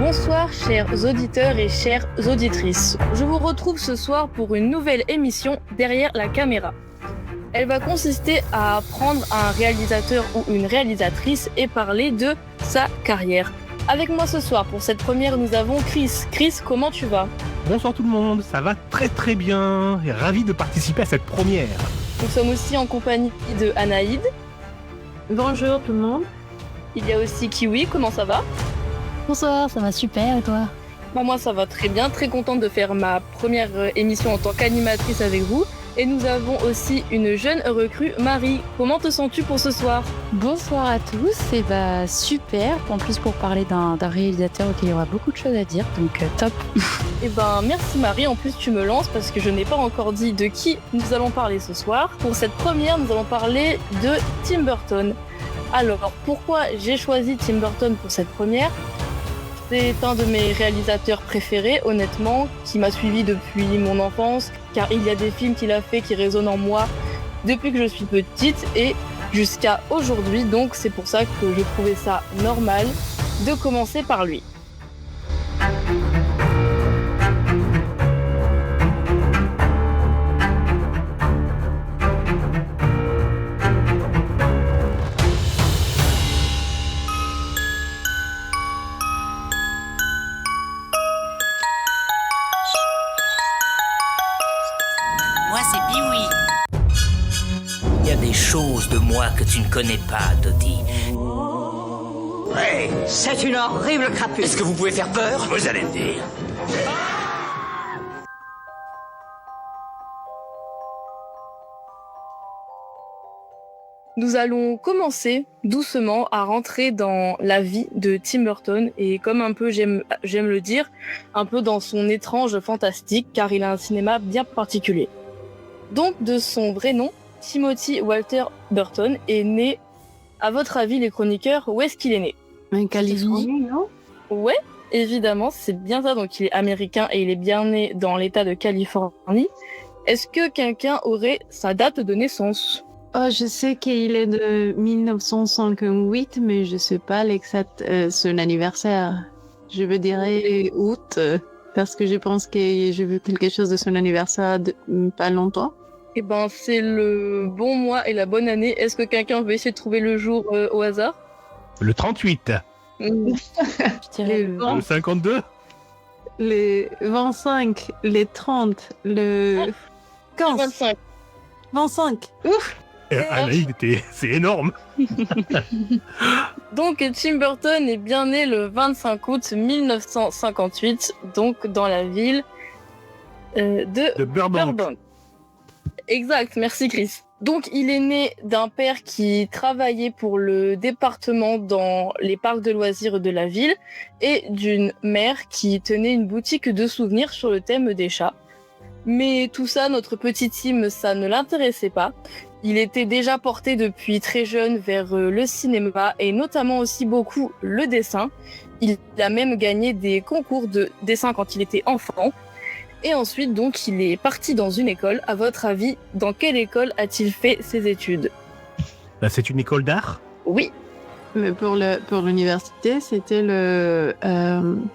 Bonsoir chers auditeurs et chères auditrices. Je vous retrouve ce soir pour une nouvelle émission Derrière la caméra. Elle va consister à prendre un réalisateur ou une réalisatrice et parler de sa carrière. Avec moi ce soir pour cette première, nous avons Chris. Chris, comment tu vas ? Bonsoir tout le monde, ça va très très bien et ravi de participer à cette première. Nous sommes aussi en compagnie de Anaïd. Bonjour tout le monde. Il y a aussi Kiwi, comment ça va ? Bonsoir, ça va super et toi ? Moi ça va très bien, très contente de faire ma première émission en tant qu'animatrice avec vous. Et nous avons aussi une jeune recrue, Marie. Comment te sens-tu pour ce soir ? Bonsoir à tous, et super, en plus pour parler d'un réalisateur auquel il y aura beaucoup de choses à dire, donc top. Merci Marie, en plus tu me lances parce que je n'ai pas encore dit de qui nous allons parler ce soir. Pour cette première, nous allons parler de Tim Burton. Alors, pourquoi j'ai choisi Tim Burton pour cette première ? C'est un de mes réalisateurs préférés, honnêtement, qui m'a suivi depuis mon enfance, car il y a des films qu'il a fait qui résonnent en moi depuis que je suis petite et jusqu'à aujourd'hui, donc c'est pour ça que je trouvais ça normal de commencer par lui. Choses de moi que tu ne connais pas, Dodie. Oui, c'est une horrible crapule. Est-ce que vous pouvez faire peur ? Vous allez me dire. Nous allons commencer doucement à rentrer dans la vie de Tim Burton et comme un peu j'aime le dire, un peu dans son étrange fantastique car il a un cinéma bien particulier. Donc de son vrai nom, Timothy Walter Burton est né, à votre avis les chroniqueurs, où est-ce qu'il est né ? En Californie, non ? Ouais, évidemment, c'est bien ça, donc il est américain et il est bien né dans l'état de Californie. Est-ce que quelqu'un aurait sa date de naissance ? Oh, je sais qu'il est de 1958, mais je sais pas l'exact son anniversaire. Je veux dire août, parce que je pense que j'ai vu quelque chose de son anniversaire pas longtemps. C'est le bon mois et la bonne année. Est-ce que quelqu'un veut essayer de trouver le jour au hasard ? Le 38. Je dirais Le 52. Le 25, les 30, le 15. 25. 25. Ouf. Anaïd, c'est énorme. Donc Tim Burton est bien né le 25 août 1958, donc dans la ville de Burbank. Exact, merci Chris. Donc il est né d'un père qui travaillait pour le département dans les parcs de loisirs de la ville et d'une mère qui tenait une boutique de souvenirs sur le thème des chats. Mais tout ça, notre petit Tim, ça ne l'intéressait pas. Il était déjà porté depuis très jeune vers le cinéma et notamment aussi beaucoup le dessin. Il a même gagné des concours de dessin quand il était enfant. Et ensuite, donc, il est parti dans une école. À votre avis, dans quelle école a-t-il fait ses études ? C'est une école d'art ? Oui. Mais pour l'université, c'était le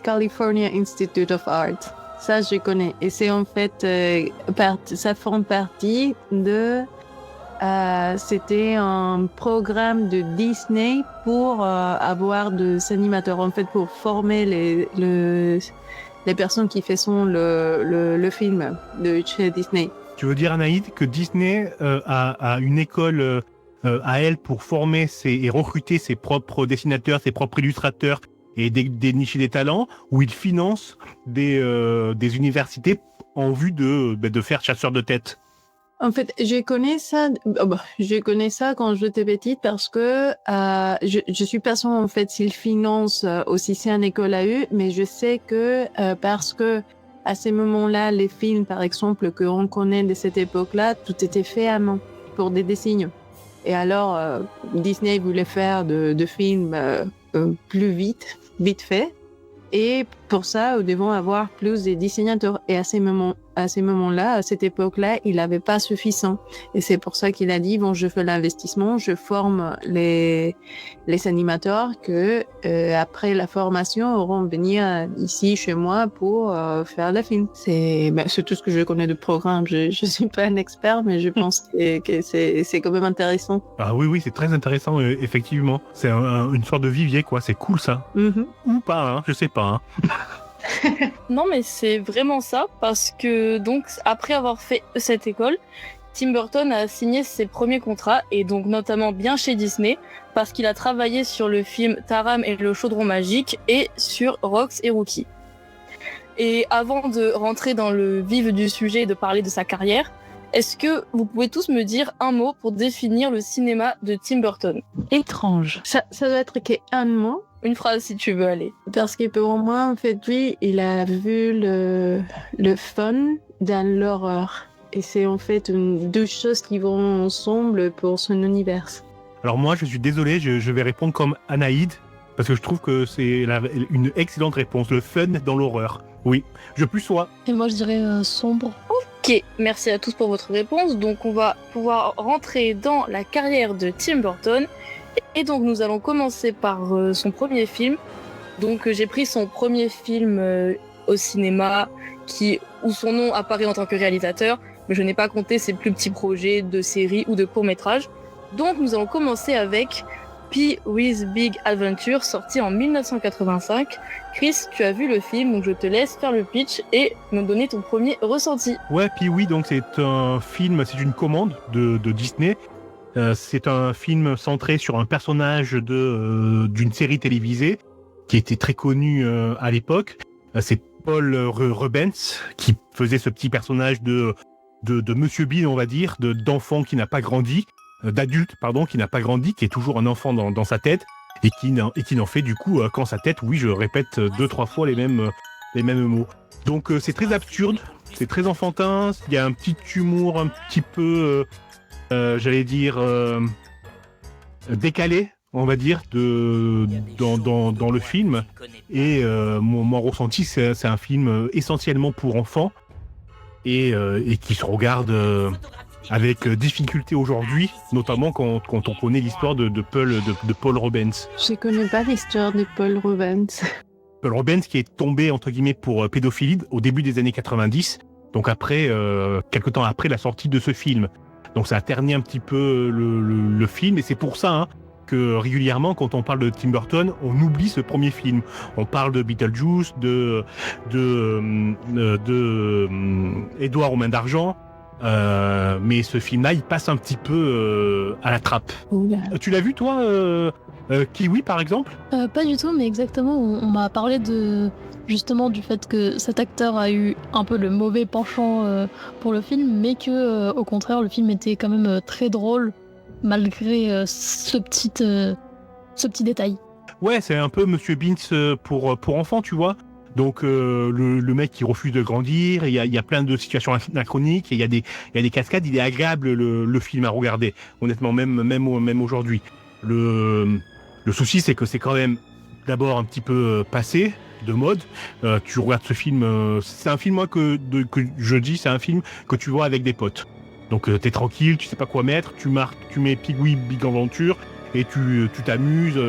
California Institute of Art. Ça, je connais. Et c'est en fait, ça forme partie de... c'était un programme de Disney pour avoir des animateurs, en fait, pour former les personnes qui font le film de chez Disney. Tu veux dire, Anaïd, que Disney a une école à elle pour former et recruter ses propres dessinateurs, ses propres illustrateurs et dénicher des talents, où il finance des universités en vue de faire chasseur de tête? En fait, je connais ça quand j'étais petite parce que je suis pas sûre en fait s'il finance aussi c'est une école à eux, mais je sais que parce que à ces moments-là, les films par exemple que on connaît de cette époque-là, tout était fait à main pour des dessins. Et alors Disney voulait faire de films plus vite fait, et pour ça, nous devons avoir plus de dessinateurs. Et à ces moments à ces moments-là, à cette époque-là, il n'avait pas suffisant. Et c'est pour ça qu'il a dit, bon, je fais l'investissement, je forme les animateurs que, après la formation, auront venir ici chez moi pour faire le film. C'est tout ce que je connais de programme. Je suis pas un expert, mais je pense que c'est quand même intéressant. Ah oui, c'est très intéressant, effectivement. C'est une sorte de vivier, quoi. C'est cool, ça. Mm-hmm. Ou pas, hein, je sais pas. Hein. Non, mais c'est vraiment ça, parce que donc après avoir fait cette école, Tim Burton a signé ses premiers contrats, et donc notamment bien chez Disney, parce qu'il a travaillé sur le film Taram et le chaudron magique et sur Rox et Rookie. Et avant de rentrer dans le vif du sujet et de parler de sa carrière, est-ce que vous pouvez tous me dire un mot pour définir le cinéma de Tim Burton ? Étrange. Ça doit être qu'un mot. Une phrase si tu veux aller. Parce que pour moi, en fait, lui, il a vu le fun dans l'horreur. Et c'est en fait deux choses qui vont ensemble pour son univers. Alors moi, je suis désolé, je vais répondre comme Anaïd, parce que je trouve que c'est une excellente réponse. Le fun dans l'horreur. Oui, je plus sois. Et moi, je dirais sombre. Ok, merci à tous pour votre réponse. Donc on va pouvoir rentrer dans la carrière de Tim Burton. Et donc nous allons commencer par son premier film. Donc j'ai pris son premier film au cinéma où son nom apparaît en tant que réalisateur, mais je n'ai pas compté ses plus petits projets de séries ou de courts-métrages. Donc nous allons commencer avec Pee-wee's Big Adventure, sorti en 1985. Chris, tu as vu le film, donc je te laisse faire le pitch et me donner ton premier ressenti. Ouais, Pee-wee, donc c'est un film, c'est une commande de Disney. C'est un film centré sur un personnage d'une série télévisée qui était très connu à l'époque. C'est Paul Rubens qui faisait ce petit personnage de Monsieur Bean, on va dire, d'enfant qui n'a pas grandi, d'adulte, pardon, qui n'a pas grandi, qui est toujours un enfant dans sa tête et qui n'en fait du coup qu'en sa tête. Oui, je répète 2-3 fois les mêmes mots. Donc c'est très absurde, c'est très enfantin. Il y a un petit humour un petit peu j'allais dire décalé, on va dire, dans le film. Et mon ressenti, c'est un film essentiellement pour enfants et qui se regarde avec difficulté aujourd'hui, notamment quand on connaît l'histoire de Paul Rubens. Je connais pas l'histoire de Paul Rubens. Paul Rubens qui est tombé entre guillemets pour pédophilie au début des années 90, donc après quelque temps après la sortie de ce film. Donc ça a terni un petit peu le film, et c'est pour ça que régulièrement, quand on parle de Tim Burton, on oublie ce premier film. On parle de Beetlejuice, de Édouard aux mains d'argent, mais ce film-là, il passe un petit peu à la trappe. Tu l'as vu, toi, Kiwi, par exemple ? Pas du tout, mais exactement, on m'a parlé justement du fait que cet acteur a eu un peu le mauvais penchant pour le film, mais que au contraire le film était quand même très drôle malgré ce petit détail. Ouais, c'est un peu Monsieur Bean pour enfants, tu vois. Donc le mec qui refuse de grandir, il y a plein de situations anachroniques, il y a des cascades. Il est agréable le film à regarder, honnêtement, même aujourd'hui. Le souci, c'est que c'est quand même d'abord un petit peu passé de mode. Tu regardes ce film, c'est un film que je dis, c'est un film que tu vois avec des potes. Donc t'es tranquille, tu sais pas quoi mettre, tu mets Pee-wee Big Adventure et tu t'amuses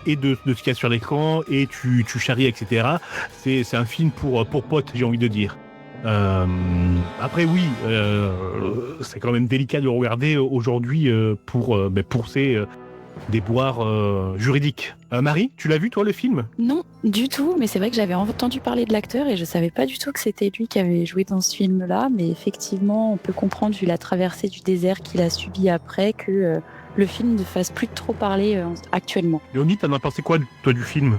et de ce qu'il y a sur l'écran et tu charries, etc. C'est un film pour potes, j'ai envie de dire. Après oui, c'est quand même délicat de le regarder aujourd'hui pour ces déboires juridiques. Marie, tu l'as vu toi le film ? Non, du tout, mais c'est vrai que j'avais entendu parler de l'acteur et je savais pas du tout que c'était lui qui avait joué dans ce film-là, mais effectivement, on peut comprendre, vu la traversée du désert qu'il a subi après, que le film ne fasse plus trop parler actuellement. Léonie, t'en as pensé quoi toi du film ?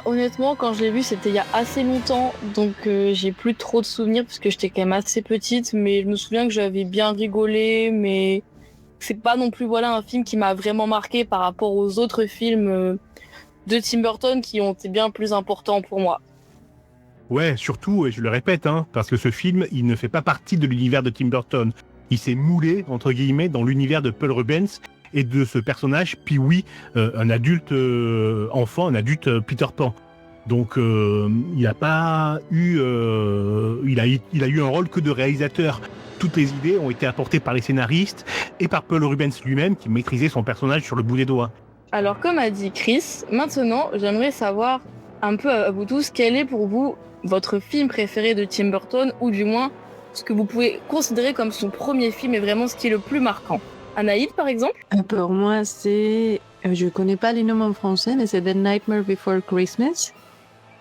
Honnêtement, quand je l'ai vu, c'était il y a assez longtemps, donc j'ai plus trop de souvenirs parce que j'étais quand même assez petite, mais je me souviens que j'avais bien rigolé, mais c'est pas non plus un film qui m'a vraiment marqué par rapport aux autres films de Tim Burton qui ont été bien plus importants pour moi. Ouais, surtout, et je le répète, parce que ce film, il ne fait pas partie de l'univers de Tim Burton. Il s'est moulé, entre guillemets, dans l'univers de Paul Rubens et de ce personnage, Pee-wee, un adulte enfant, un adulte Peter Pan. Donc il a pas eu, il a eu un rôle que de réalisateur. Toutes les idées ont été apportées par les scénaristes et par Paul Rubens lui-même qui maîtrisait son personnage sur le bout des doigts. Alors, comme a dit Chris, maintenant, j'aimerais savoir un peu à vous tous, quel est pour vous votre film préféré de Tim Burton, ou du moins ce que vous pouvez considérer comme son premier film et vraiment ce qui est le plus marquant. Anaïd, par exemple? Pour moi, c'est... Je connais pas les noms en français, mais c'est The Nightmare Before Christmas,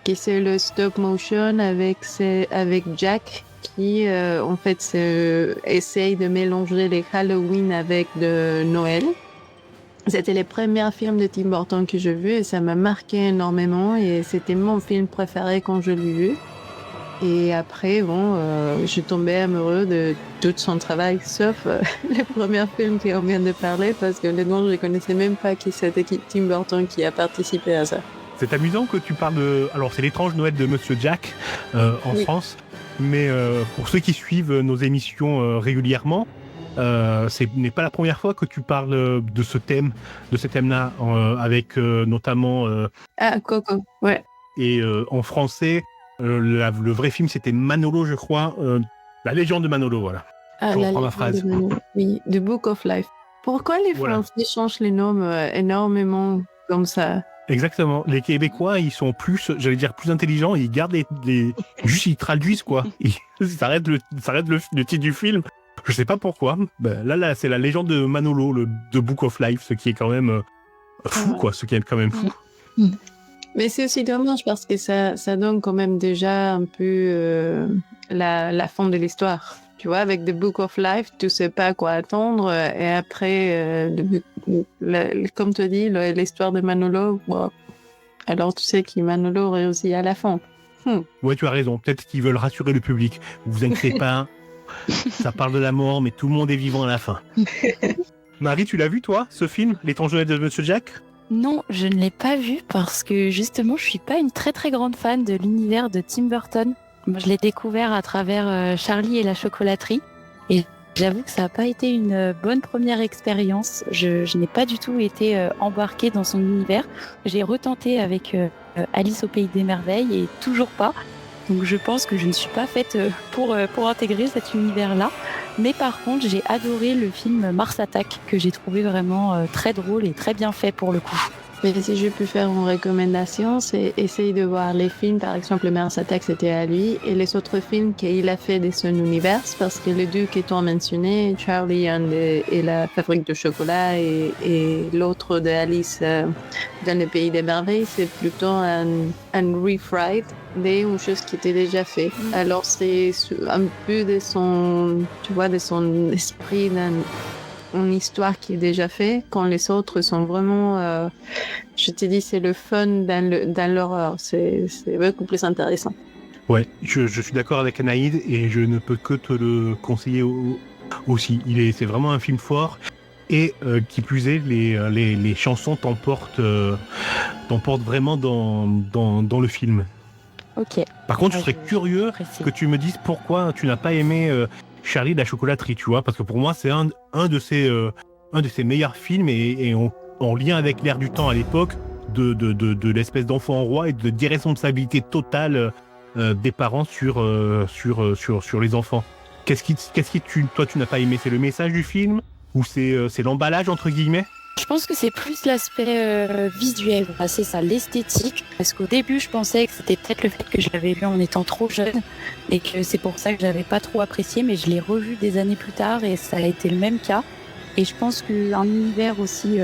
qui c'est le stop motion avec Jack qui, en fait, essaye de mélanger les Halloween avec de Noël. C'était les premiers films de Tim Burton que j'ai vus et ça m'a marqué énormément et c'était mon film préféré quand je l'ai vu. Et après, je suis tombée amoureuse de tout son travail, sauf les premiers films qu'on vient de parler, parce que honnêtement, je ne connaissais même pas qui c'était Tim Burton qui a participé à ça. C'est amusant que tu parles de... Alors, c'est l'étrange Noël de Monsieur Jack en France, mais pour ceux qui suivent nos émissions régulièrement, ce n'est pas la première fois que tu parles de ce thème-là, avec notamment... Coco, ouais. Et en français, le vrai film, c'était Manolo, je crois. La légende de Manolo, voilà. Je reprends ma phrase. Oui, The Book of Life. Pourquoi les Français changent les noms énormément comme ça? Exactement. Les Québécois, ils sont plus, j'allais dire, plus intelligents. Ils gardent juste ils traduisent, quoi. Ça arrête le titre du film. Je sais pas pourquoi. Là, c'est la légende de Manolo, le The Book of Life, ce qui est quand même fou, quoi. Ce qui est quand même fou. Mais c'est aussi dommage parce que ça donne quand même déjà un peu la fin de l'histoire. Tu vois, avec The Book of Life, tu sais pas quoi attendre. Et après, comme tu dis, l'histoire de Manolo, alors tu sais que Manolo réussit à la fin. Ouais, tu as raison. Peut-être qu'ils veulent rassurer le public. Vous inquiétez pas, ça parle de la mort, mais tout le monde est vivant à la fin. Marie, tu l'as vu, toi, ce film, L'étrange Noël de Monsieur Jack ? Non, je ne l'ai pas vu parce que justement, je suis pas une très très grande fan de l'univers de Tim Burton. Moi, je l'ai découvert à travers Charlie et la chocolaterie et j'avoue que ça n'a pas été une bonne première expérience. Je n'ai pas du tout été embarquée dans son univers. J'ai retenté avec Alice au Pays des Merveilles et toujours pas. Donc je pense que je ne suis pas faite pour intégrer cet univers-là. Mais par contre, j'ai adoré le film Mars Attack, que j'ai trouvé vraiment très drôle et très bien fait pour le coup. Mais si je peux faire une recommandation, c'est essayer de voir les films, par exemple Mars Attack, c'était à lui, et les autres films qu'il a fait de son univers, parce que les deux que tu as mentionnés, Charlie et la fabrique de chocolat et l'autre de Alice dans le Pays des Merveilles, c'est plutôt un refried d'une chose qui était déjà faite. Alors c'est un peu de son esprit une histoire qui est déjà faite, quand les autres sont vraiment, je te dis, c'est le fun dans l'horreur. C'est beaucoup plus intéressant. Ouais, je suis d'accord avec Anaïd et je ne peux que te le conseiller aussi. C'est vraiment un film fort et qui plus est, les chansons t'emportent vraiment dans le film. Ok. Par contre, je serais curieux que tu me dises pourquoi tu n'as pas aimé Charlie de la chocolaterie, tu vois, parce que pour moi c'est un de ses meilleurs films et en lien avec l'air du temps à l'époque de l'espèce d'enfant roi et de d'irresponsabilité totale des parents sur les enfants. Qu'est-ce qui toi tu n'as pas aimé? C'est le message du film ou c'est l'emballage entre guillemets? Je pense que c'est plus l'aspect visuel, c'est ça, l'esthétique. Parce qu'au début, je pensais que c'était peut-être le fait que je l'avais vu en étant trop jeune et que c'est pour ça que j'avais pas trop apprécié, mais je l'ai revu des années plus tard et ça a été le même cas. Et je pense qu'un univers aussi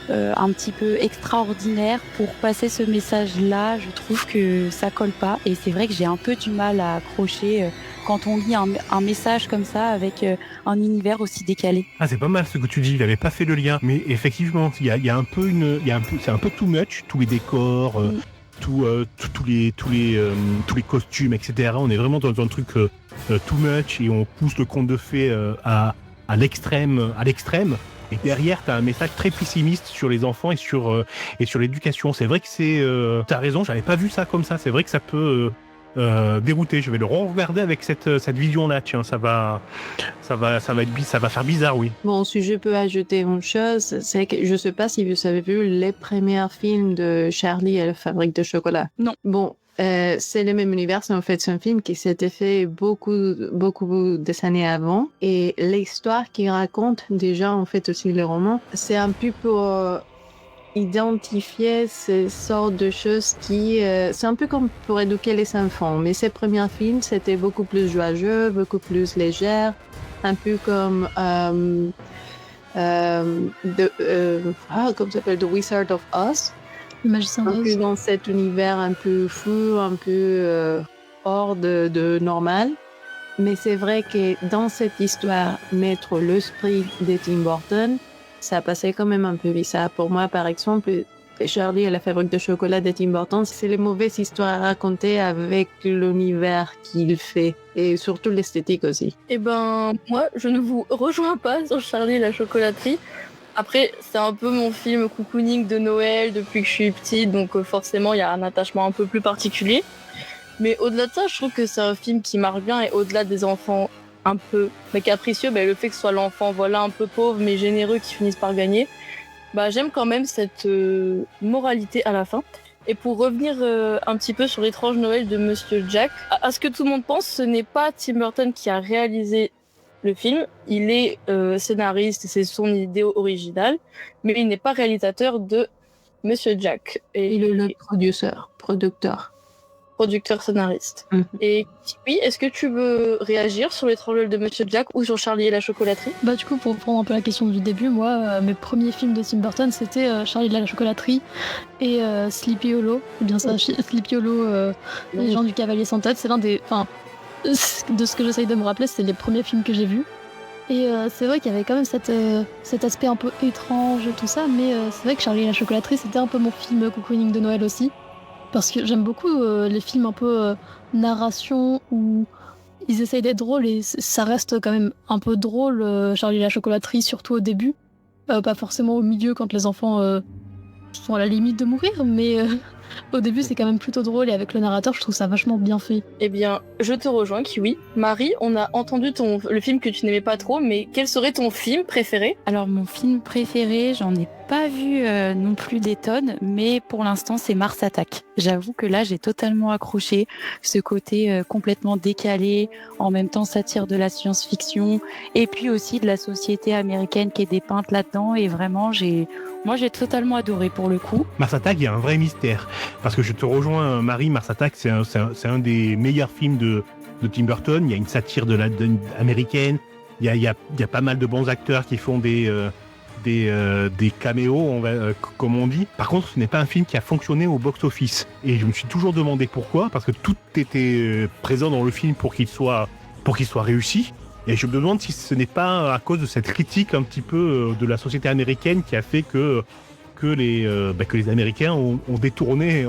un petit peu extraordinaire pour passer ce message-là, je trouve que ça colle pas. Et c'est vrai que j'ai un peu du mal à accrocher quand on lit un message comme ça avec un univers aussi décalé. Ah, c'est pas mal ce que tu dis, il avait pas fait le lien, mais effectivement, il y a un peu c'est un peu too much, tous les décors, tous les costumes, etc. On est vraiment dans un truc too much et on pousse le conte de fées à l'extrême. Et derrière, t'as un message très pessimiste sur les enfants et sur l'éducation. C'est vrai que t'as raison, j'avais pas vu ça comme ça. C'est vrai que ça peut dérouté. Je vais le regarder avec cette vision-là. Tiens, ça va faire bizarre, oui. Bon, si je peux ajouter une chose, c'est que je sais pas si vous avez vu les premiers films de Charlie et la fabrique de chocolat. Non. Bon, c'est le même univers. En fait, c'est un film qui s'était fait beaucoup des années avant. Et l'histoire qu'il raconte, déjà, en fait, aussi le roman, c'est un peu pour identifier ces sortes de choses qui... c'est un peu comme pour éduquer les enfants. Mais ces premiers films, c'était beaucoup plus joyeux, beaucoup plus léger. Un peu comme... comment ça s'appelle? The Wizard of Oz. Le magicien Un peu d'Oz. dans cet univers un peu fou, un peu hors de normal. Mais c'est vrai que dans cette histoire, mettre l'esprit de Tim Burton, ça passait quand même un peu bizarre. Pour moi, par exemple, Charlie et la fabrique de chocolat de Tim Burton, c'est les mauvaises histoires à raconter avec l'univers qu'il fait. Et surtout l'esthétique aussi. Eh ben, moi, je ne vous rejoins pas sur Charlie et la chocolaterie. Après, c'est un peu mon film cocooning de Noël depuis que je suis petite, donc forcément, il y a un attachement un peu plus particulier. Mais au-delà de ça, je trouve que c'est un film qui marche bien, et au-delà des enfants un peu capricieux, le fait que ce soit l'enfant un peu pauvre mais généreux qui finisse par gagner, j'aime quand même cette moralité à la fin. Et pour revenir un petit peu sur l'étrange Noël de Monsieur Jack, à ce que tout le monde pense, ce n'est pas Tim Burton qui a réalisé le film. Il est scénariste, c'est son idée originale, mais il n'est pas réalisateur de Monsieur Jack. Et il est le producteur. Producteur scénariste. Et oui, est-ce que tu veux réagir sur l'étrange Noël de Monsieur Jack ou sur Charlie et la chocolaterie? Du coup, pour reprendre un peu la question du début, moi, mes premiers films de Tim Burton, c'était Charlie et la chocolaterie et Sleepy Hollow. C'est bien ça, Sleepy Hollow, Les gens du cavalier sans tête. C'est l'un des... Enfin, de ce que j'essaye de me rappeler, c'est les premiers films que j'ai vus. Et c'est vrai qu'il y avait quand même cet aspect un peu étrange, tout ça, mais c'est vrai que Charlie et la chocolaterie, c'était un peu mon film cocooning de Noël aussi. Parce que j'aime beaucoup les films un peu narration où ils essayent d'être drôles et ça reste quand même un peu drôle, Charlie et la chocolaterie, surtout au début. Pas forcément au milieu quand les enfants sont à la limite de mourir, mais au début c'est quand même plutôt drôle et avec le narrateur je trouve ça vachement bien fait. Eh bien, je te rejoins, Kiwi. Marie, on a entendu le film que tu n'aimais pas trop, mais quel serait ton film préféré? Alors mon film préféré, j'en ai pas vu non plus des tonnes, mais pour l'instant c'est Mars Attack. J'avoue que là j'ai totalement accroché, ce côté complètement décalé, en même temps satire de la science-fiction, et puis aussi de la société américaine qui est dépeinte là-dedans, et vraiment j'ai totalement adoré pour le coup. Mars Attack, il y a un vrai mystère, parce que je te rejoins Marie, Mars Attack c'est un des meilleurs films de Tim Burton. Il y a une satire américaine, il y a pas mal de bons acteurs qui font des caméos, comme on dit. Par contre, ce n'est pas un film qui a fonctionné au box-office. Et je me suis toujours demandé pourquoi, parce que tout était présent dans le film pour qu'il soit réussi. Et je me demande si ce n'est pas à cause de cette critique un petit peu de la société américaine qui a fait que les Américains ont détourné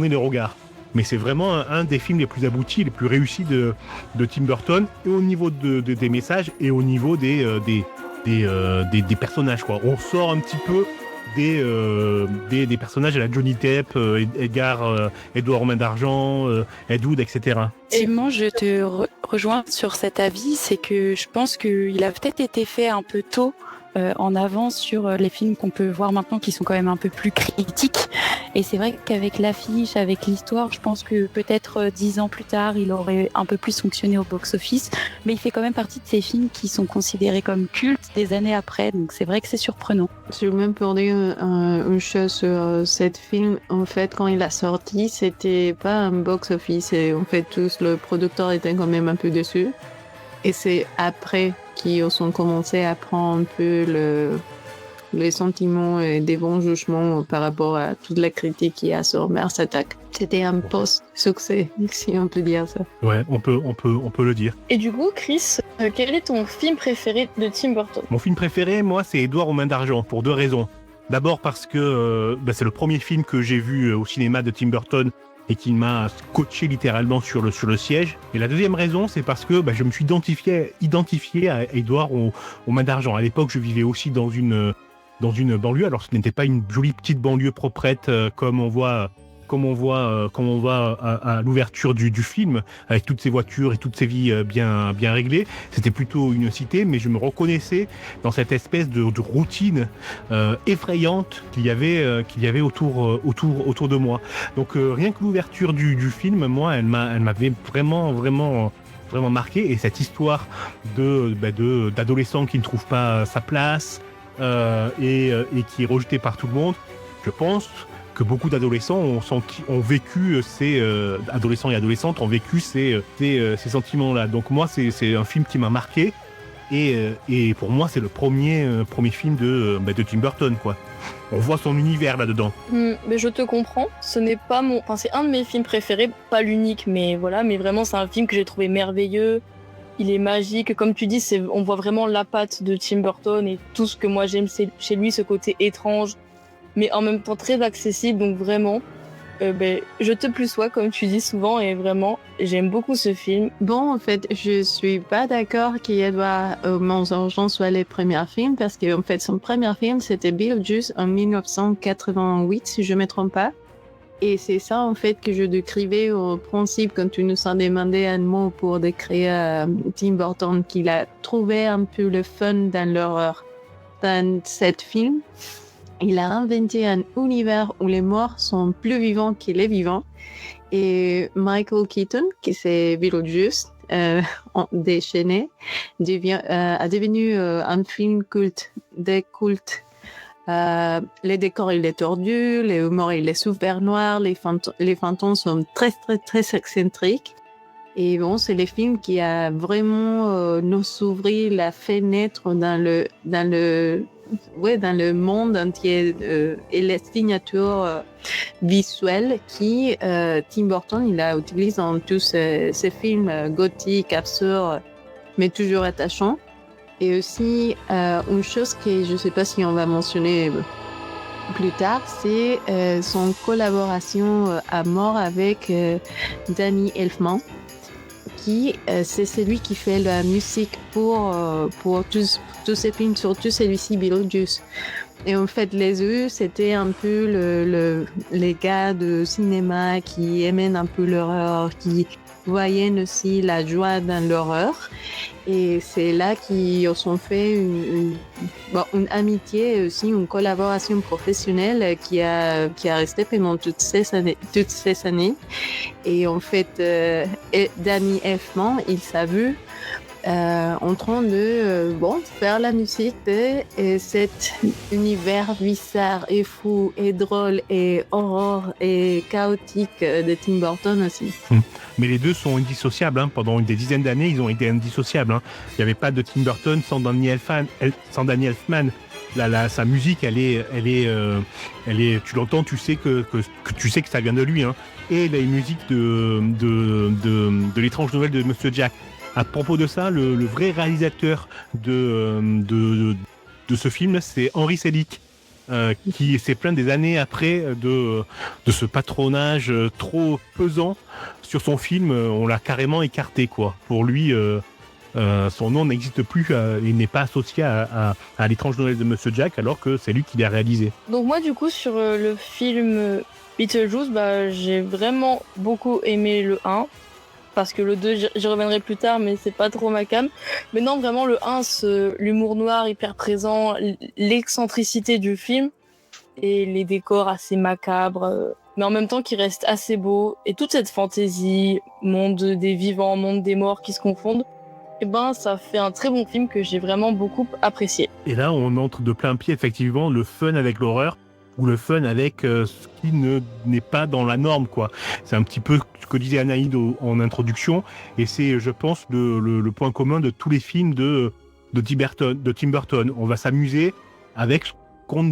les regards. Mais c'est vraiment un des films les plus aboutis, les plus réussis de Tim Burton, et au niveau des messages et au niveau des personnages, quoi. On sort un petit peu des personnages à la Johnny Depp, Edward Main d'Argent, Ed Wood, etc. Effectivement, je te rejoins sur cet avis, c'est que je pense qu'il a peut-être été fait un peu tôt en avance sur les films qu'on peut voir maintenant qui sont quand même un peu plus critiques. Et c'est vrai qu'avec l'affiche, avec l'histoire, je pense que peut-être 10 ans plus tard, il aurait un peu plus fonctionné au box-office. Mais il fait quand même partie de ces films qui sont considérés comme cultes des années après. Donc c'est vrai que c'est surprenant. Je veux même pour dire une chose sur cet film. En fait, quand il a sorti, c'était pas un box-office. Et en fait, le producteur était quand même un peu déçu. Et c'est après qu'ils ont commencé à prendre un peu les sentiments et des bons jugements par rapport à toute la critique qu'il y a sur Mars Attack. C'était un post-succès, si on peut dire ça. Ouais, on peut le dire. Et du coup, Chris, quel est ton film préféré de Tim Burton? Mon film préféré, moi, c'est Edward aux mains d'argent, pour 2 raisons. D'abord parce que c'est le premier film que j'ai vu au cinéma de Tim Burton et qui m'a scotché littéralement sur le siège. Et la deuxième raison, c'est parce que je me suis identifié à Edward aux mains d'argent. À l'époque, je vivais aussi dans une banlieue. Alors, ce n'était pas une jolie petite banlieue proprette comme on voit comme on voit à l'ouverture du film, avec toutes ces voitures et toutes ces vies bien réglées. C'était plutôt une cité, mais je me reconnaissais dans cette espèce de routine effrayante qu'il y avait autour de moi. Donc rien que l'ouverture du film, moi, elle m'avait vraiment marqué. Et cette histoire d'adolescent qui ne trouve pas sa place et qui est rejeté par tout le monde, je pense que beaucoup d'adolescents ont vécu adolescents et adolescentes ont vécu ces sentiments-là. Donc moi, c'est un film qui m'a marqué et pour moi, c'est le premier film de Tim Burton, quoi. On voit son univers là-dedans. Mais je te comprends. Ce n'est pas c'est un de mes films préférés, pas l'unique, mais voilà. Mais vraiment, c'est un film que j'ai trouvé merveilleux. Il est magique. Comme tu dis, on voit vraiment la patte de Tim Burton et tout ce que moi j'aime chez lui, ce côté étrange, mais en même temps très accessible. Donc vraiment, je te plus sois, comme tu dis souvent, et vraiment, j'aime beaucoup ce film. Bon, en fait, je suis pas d'accord qu'Edward Mans-Argent soit le premier film, parce que en fait, son premier film, c'était Beetlejuice en 1988, si je me trompe pas. Et c'est ça, en fait, que je décrivais au principe quand tu nous as demandé un mot pour décrire Tim Burton, qu'il a trouvé un peu le fun dans l'horreur dans cet film. Il a inventé un univers où les morts sont plus vivants que les vivants. Et Michael Keaton, qui c'est Beetlejuice, déchaîné, a devenu un film culte, des cultes. Les décors, il est tordu, les humours, il est super noir, les fantômes sont très, très, très excentriques. Et bon, c'est le film qui a vraiment nous ouvert la fenêtre dans le monde entier et les signatures visuelles qui Tim Burton il a utilisé dans tous ses films gothiques, absurdes, mais toujours attachants. Et aussi une chose que je ne sais pas si on va mentionner plus tard, c'est son collaboration à mort avec Danny Elfman, qui c'est celui qui fait la musique pour tous ces films, surtout celui-ci, Beetlejuice. Et en fait, les deux, c'était un peu les gars de cinéma qui aimaient un peu l'horreur, qui voyaient aussi la joie dans l'horreur. Et c'est là qu'ils ont fait une amitié, aussi une collaboration professionnelle qui a resté pendant toutes ces années. Et en fait, Danny Elfman, il s'est vu en train de faire la musique de cet univers bizarre et fou et drôle et horreur et chaotique de Tim Burton aussi. Mais les deux sont indissociables. Pendant des dizaines d'années, ils ont été indissociables. Il n'y avait pas de Tim Burton sans Danny Elfman. Sa musique, elle est. Tu l'entends, tu sais que ça vient de lui. Et les musiques de l'étrange Noël de Monsieur Jack. À propos de ça, le vrai réalisateur de ce film, c'est Henry Selick, qui s'est plaint des années après de ce patronage trop pesant sur son film. On l'a carrément écarté, quoi. Pour lui, son nom n'existe plus, il n'est pas associé à l'étrange Noël de Monsieur Jack, alors que c'est lui qui l'a réalisé. Donc moi, du coup, sur le film Beetlejuice, j'ai vraiment beaucoup aimé le 1. Parce que le 2, j'y reviendrai plus tard, mais c'est pas trop ma came. Mais non, vraiment, le 1, l'humour noir hyper présent, l'excentricité du film, et les décors assez macabres, mais en même temps qui restent assez beaux, et toute cette fantaisie, monde des vivants, monde des morts qui se confondent, ça fait un très bon film que j'ai vraiment beaucoup apprécié. Et là, on entre de plein pied, effectivement, le fun avec l'horreur, ou le fun avec ce qui n'est pas dans la norme, quoi. C'est un petit peu ce que disait Anaïd en introduction, et c'est, je pense, le point commun de tous les films de Tim Burton. On va s'amuser avec ce qu'on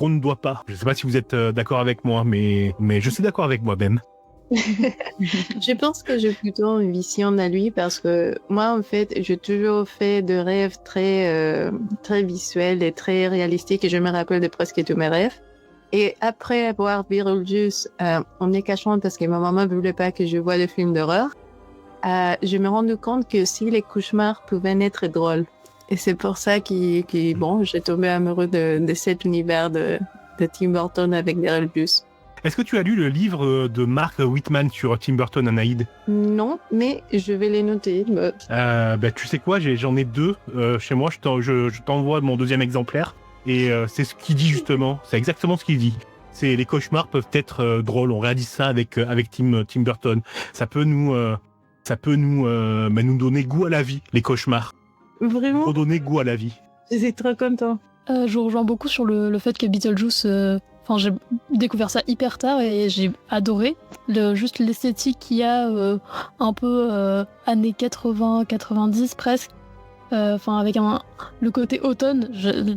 ne doit pas. Je ne sais pas si vous êtes d'accord avec moi, mais je suis d'accord avec moi-même. Je pense que j'ai plutôt une vision à lui, parce que moi, en fait, j'ai toujours fait de rêves très visuels et très réalistiques, et je me rappelle de presque tous mes rêves. Et après avoir Beetlejuice en est cachant, parce que ma maman ne voulait pas que je voie de films d'horreur, je me rendu compte que aussi les cauchemars pouvaient être drôles. Et c'est pour ça que j'ai tombé amoureux de cet univers de Tim Burton avec Beetlejuice. Est-ce que tu as lu le livre de Mark Whitman sur Tim Burton, Anaïd? Non, mais je vais les noter. Tu sais quoi, j'en ai 2 chez moi. Je t'envoie mon 2e exemplaire. Et c'est ce qu'il dit justement. C'est exactement ce qu'il dit. C'est les cauchemars peuvent être drôles. On réalise ça avec Tim Burton. Ça peut nous donner goût à la vie, les cauchemars. Vraiment? Redonner goût à la vie. Je suis trop content. Je vous rejoins beaucoup sur le fait que Beetlejuice... j'ai découvert ça hyper tard et j'ai adoré. Juste l'esthétique qu'il y a un peu années 80, 90 presque. Avec le côté automne,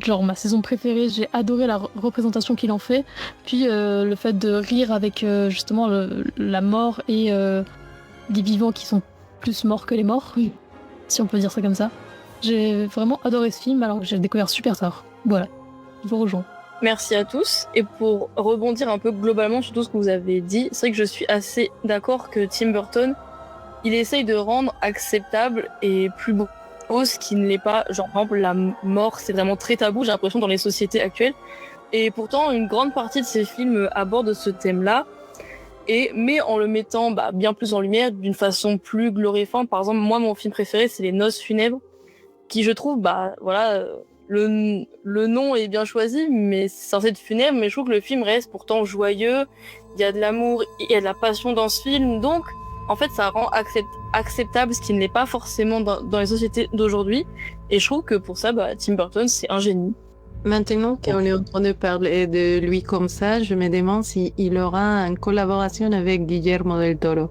genre ma saison préférée, j'ai adoré la représentation qu'il en fait. Puis le fait de rire avec justement la mort et les vivants qui sont plus morts que les morts, si on peut dire ça comme ça. J'ai vraiment adoré ce film alors que j'ai découvert super tard. Voilà, je vous rejoins. Merci à tous. Et pour rebondir un peu globalement sur tout ce que vous avez dit, c'est vrai que je suis assez d'accord que Tim Burton, il essaye de rendre acceptable et plus beau ce qui ne l'est pas. Genre, par exemple, la mort, c'est vraiment très tabou, j'ai l'impression, dans les sociétés actuelles. Et pourtant, une grande partie de ces films aborde ce thème-là, mais en le mettant bien plus en lumière, d'une façon plus glorifiante. Par exemple, moi, mon film préféré, c'est Les Noces funèbres, qui, je trouve, le nom est bien choisi, mais c'est censé être funèbre, mais je trouve que le film reste pourtant joyeux. Il y a de l'amour, il y a de la passion dans ce film, donc en fait ça rend acceptable ce qui ne l'est pas forcément dans les sociétés d'aujourd'hui, et je trouve que pour ça Tim Burton c'est un génie. Maintenant qu'on est en train de parler de lui comme ça, je me demande s'il aura une collaboration avec Guillermo del Toro.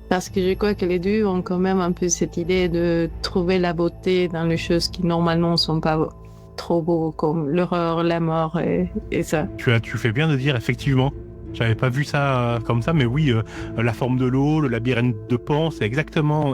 Parce que je crois que les deux ont quand même un peu cette idée de trouver la beauté dans les choses qui normalement ne sont pas trop beaux, comme l'horreur, la mort et ça. Tu fais bien de dire, effectivement. J'avais pas vu ça comme ça, mais oui, la forme de l'eau, le labyrinthe de Pan, c'est exactement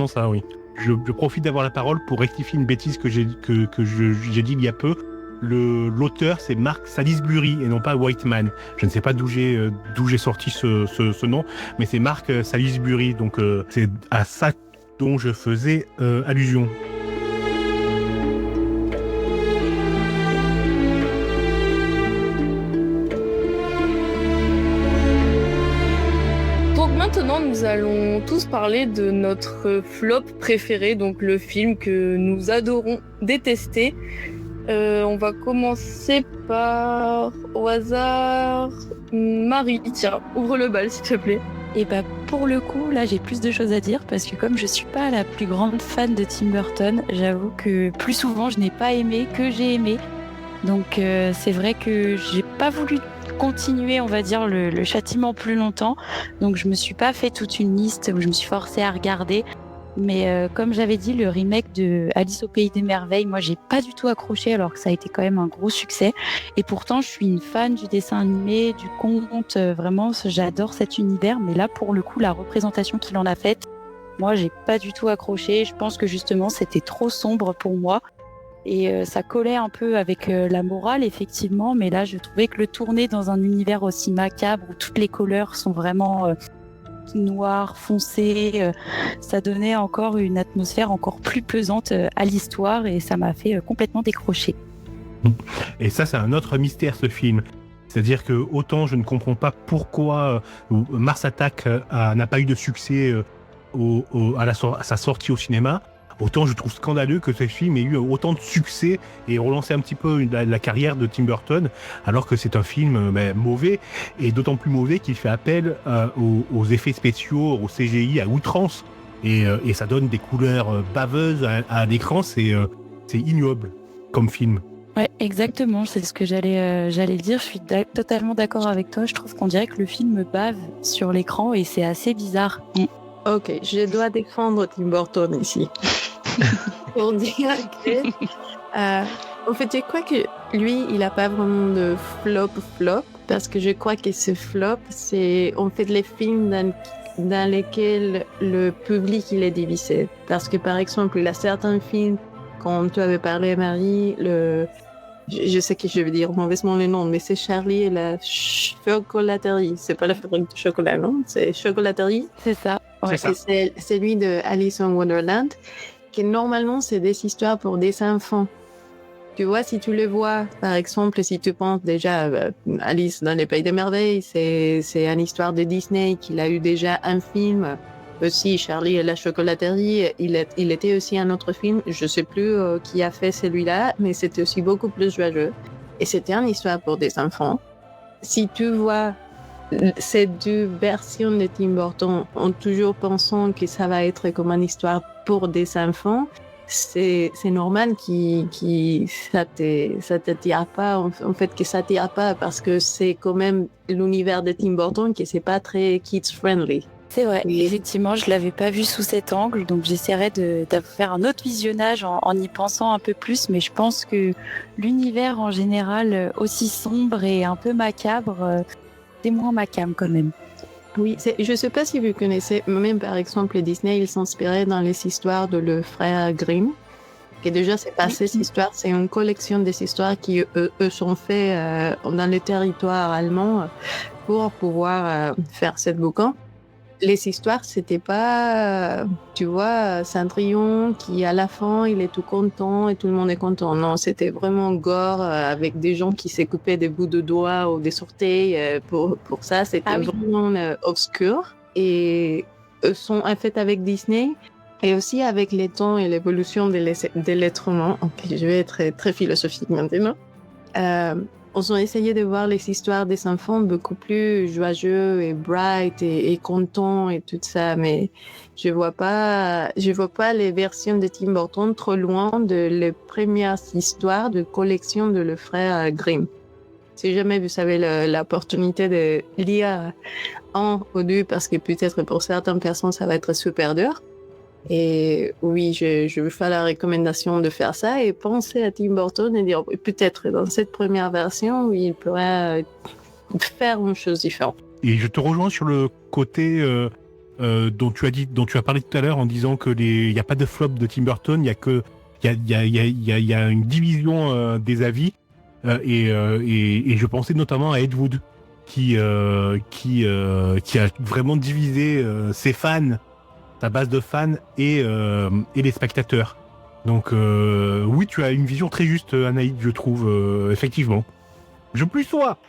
ça, oui. Je profite d'avoir la parole pour rectifier une bêtise que j'ai dit il y a peu. L'auteur, c'est Mark Salisbury et non pas Whiteman. Je ne sais pas d'où j'ai sorti ce nom, mais c'est Mark Salisbury. Donc c'est à ça dont je faisais allusion. Donc maintenant, nous allons tous parler de notre flop préféré, donc le film que nous adorons détester. On va commencer par, au hasard, Marie. Tiens, ouvre le bal s'il te plaît. Et pour le coup, là j'ai plus de choses à dire parce que comme je suis pas la plus grande fan de Tim Burton, j'avoue que plus souvent je n'ai pas aimé que j'ai aimé. Donc c'est vrai que j'ai pas voulu continuer, on va dire, le châtiment plus longtemps. Donc je me suis pas fait toute une liste où je me suis forcée à regarder. Mais comme j'avais dit, le remake de Alice au Pays des Merveilles, moi j'ai pas du tout accroché alors que ça a été quand même un gros succès. Et pourtant je suis une fan du dessin animé, du conte, vraiment j'adore cet univers. Mais là pour le coup la représentation qu'il en a faite, moi j'ai pas du tout accroché. Je pense que justement c'était trop sombre pour moi. Et ça collait un peu avec la morale effectivement. Mais là je trouvais que le tourner dans un univers aussi macabre où toutes les couleurs sont vraiment... noir, foncé, ça donnait encore une atmosphère encore plus pesante à l'histoire et ça m'a fait complètement décrocher. Et ça, c'est un autre mystère, ce film. C'est-à-dire que autant je ne comprends pas pourquoi Mars Attack n'a pas eu de succès à sa sortie au cinéma, autant je trouve scandaleux que ce film ait eu autant de succès et relancé un petit peu la carrière de Tim Burton, alors que c'est un film mauvais, et d'autant plus mauvais qu'il fait appel aux effets spéciaux, au CGI à outrance, et ça donne des couleurs baveuses à l'écran, c'est ignoble comme film. Ouais, exactement, c'est ce que j'allais dire, je suis totalement d'accord avec toi, je trouve qu'on dirait que le film bave sur l'écran et c'est assez bizarre. Ok, je dois défendre Tim Burton ici. Pour dire que, en fait, je crois que lui, il n'a pas vraiment de flop, parce que je crois que ce flop, c'est en fait les films dans lesquels le public il est divisé. Parce que par exemple, il y a certains films, quand tu avais parlé à Marie, je sais que je vais dire mauvaisement le nom, mais c'est Charlie et la chocolaterie. C'est pas la fabrique de chocolat, non? C'est chocolaterie. C'est ça. Ouais. C'est celui de Alice in Wonderland, qui normalement c'est des histoires pour des enfants. Tu vois, si tu le vois, par exemple, si tu penses déjà Alice dans les Pays des Merveilles, c'est une histoire de Disney qu'il a eu déjà un film. Aussi, Charlie et la chocolaterie, il était aussi un autre film. Je sais plus qui a fait celui-là, mais c'était aussi beaucoup plus joyeux. Et c'était une histoire pour des enfants. Si tu vois ces deux versions de Tim Burton en toujours pensant que ça va être comme une histoire pour des enfants, c'est normal que ça t'attire pas, en fait, que ça t'attire pas, parce que c'est quand même l'univers de Tim Burton qui c'est pas très kids-friendly. C'est vrai, effectivement, je l'avais pas vu sous cet angle, donc j'essaierai de faire un autre visionnage en y pensant un peu plus, mais je pense que l'univers en général, aussi sombre et un peu macabre, c'est moins ma cam quand même. Oui, je sais pas si vous connaissez, même par exemple Disney, il s'inspirait dans les histoires de le frère Grimm, qui déjà c'est pas ces histoires, c'est une collection des histoires qui eux sont faites dans le territoire allemand pour pouvoir faire cette bouquin. Les histoires, c'était pas, tu vois, Cendrillon qui à la fin il est tout content et tout le monde est content. Non, c'était vraiment gore avec des gens qui se coupaient des bouts de doigts ou des orteils. Pour ça, c'était vraiment obscur. Et sont en fait avec Disney et aussi avec les temps et l'évolution de l'être humain. Ok, je vais être très philosophique maintenant. On a essayé de voir les histoires des enfants beaucoup plus joyeux et bright et contents et tout ça, mais je vois pas les versions de Tim Burton trop loin de les premières histoires de collection de le frère Grimm. Si jamais vous avez l'opportunité de lire un ou deux, parce que peut-être pour certaines personnes ça va être super dur. Et oui, je vais faire la recommandation de faire ça et penser à Tim Burton et dire peut-être dans cette première version où il pourrait faire une chose différente. Et je te rejoins sur le côté dont tu as parlé tout à l'heure en disant que il y a pas de flop de Tim Burton, il y a une division des avis et je pensais notamment à Ed Wood qui a vraiment divisé ses fans, sa base de fans et les spectateurs. Donc oui, tu as une vision très juste, Anaïd, je trouve, effectivement. Je plus sois.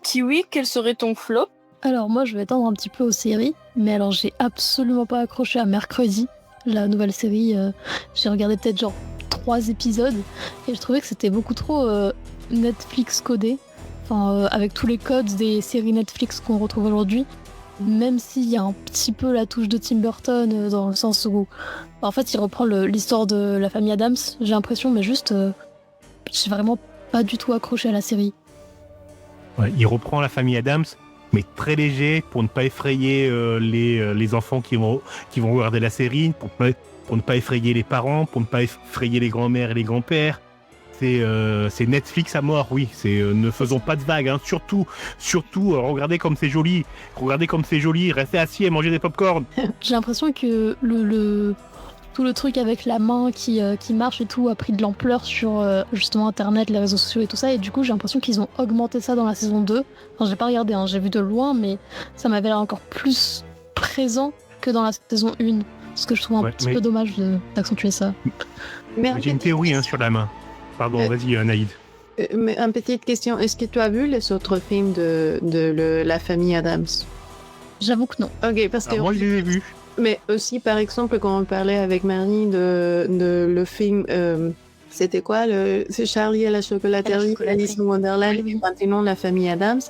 Kiwi, quel serait ton flop? Alors moi, je vais tendre un petit peu aux séries, mais alors j'ai absolument pas accroché à Mercredi, la nouvelle série. J'ai regardé peut-être genre 3 épisodes et je trouvais que c'était beaucoup trop Netflix codé, avec tous les codes des séries Netflix qu'on retrouve aujourd'hui. Même s'il y a un petit peu la touche de Tim Burton dans le sens où en fait il reprend l'histoire de la famille Addams, j'ai l'impression, mais juste j'ai vraiment pas du tout accroché à la série. Ouais, il reprend la famille Addams, mais très léger pour ne pas effrayer les enfants qui vont regarder la série, pour ne pas effrayer les parents, pour ne pas effrayer les grands-mères et les grands-pères. C'est Netflix à mort, oui. Ne faisons pas de vagues, hein. Surtout, regardez comme c'est joli. Restez assis et mangez des pop-corn. J'ai l'impression que tout le truc avec la main qui marche et tout a pris de l'ampleur sur justement Internet, les réseaux sociaux et tout ça. Et du coup, j'ai l'impression qu'ils ont augmenté ça dans la saison 2. Enfin, j'ai pas regardé, hein, j'ai vu de loin, mais ça m'avait l'air encore plus présent que dans la saison 1. Ce que je trouve un petit peu dommage d'accentuer ça. J'ai une théorie sur la main. Pardon, vas-y, Naïd. Mais une petite question, est-ce que tu as vu les autres films de la famille Addams? J'avoue que non. Ok, parce que... moi, je les ai vus. Mais aussi, par exemple, quand on parlait avec Marie de le film... c'était quoi c'est Charlie et la chocolaterie, Alice in Wonderland, et maintenant la famille Addams.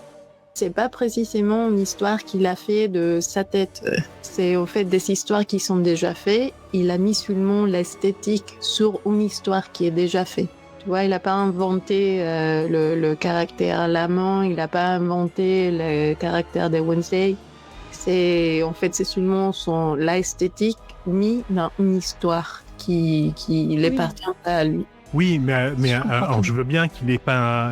C'est pas précisément une histoire qu'il a fait de sa tête. C'est au fait des histoires qui sont déjà faites. Il a mis seulement l'esthétique sur une histoire qui est déjà faite. Tu vois, il n'a pas inventé le caractère à la main, il n'a pas inventé le caractère de Wednesday. C'est seulement l'esthétique mis dans une histoire qui appartient à lui. Oui, mais alors, je veux bien qu'il n'ait pas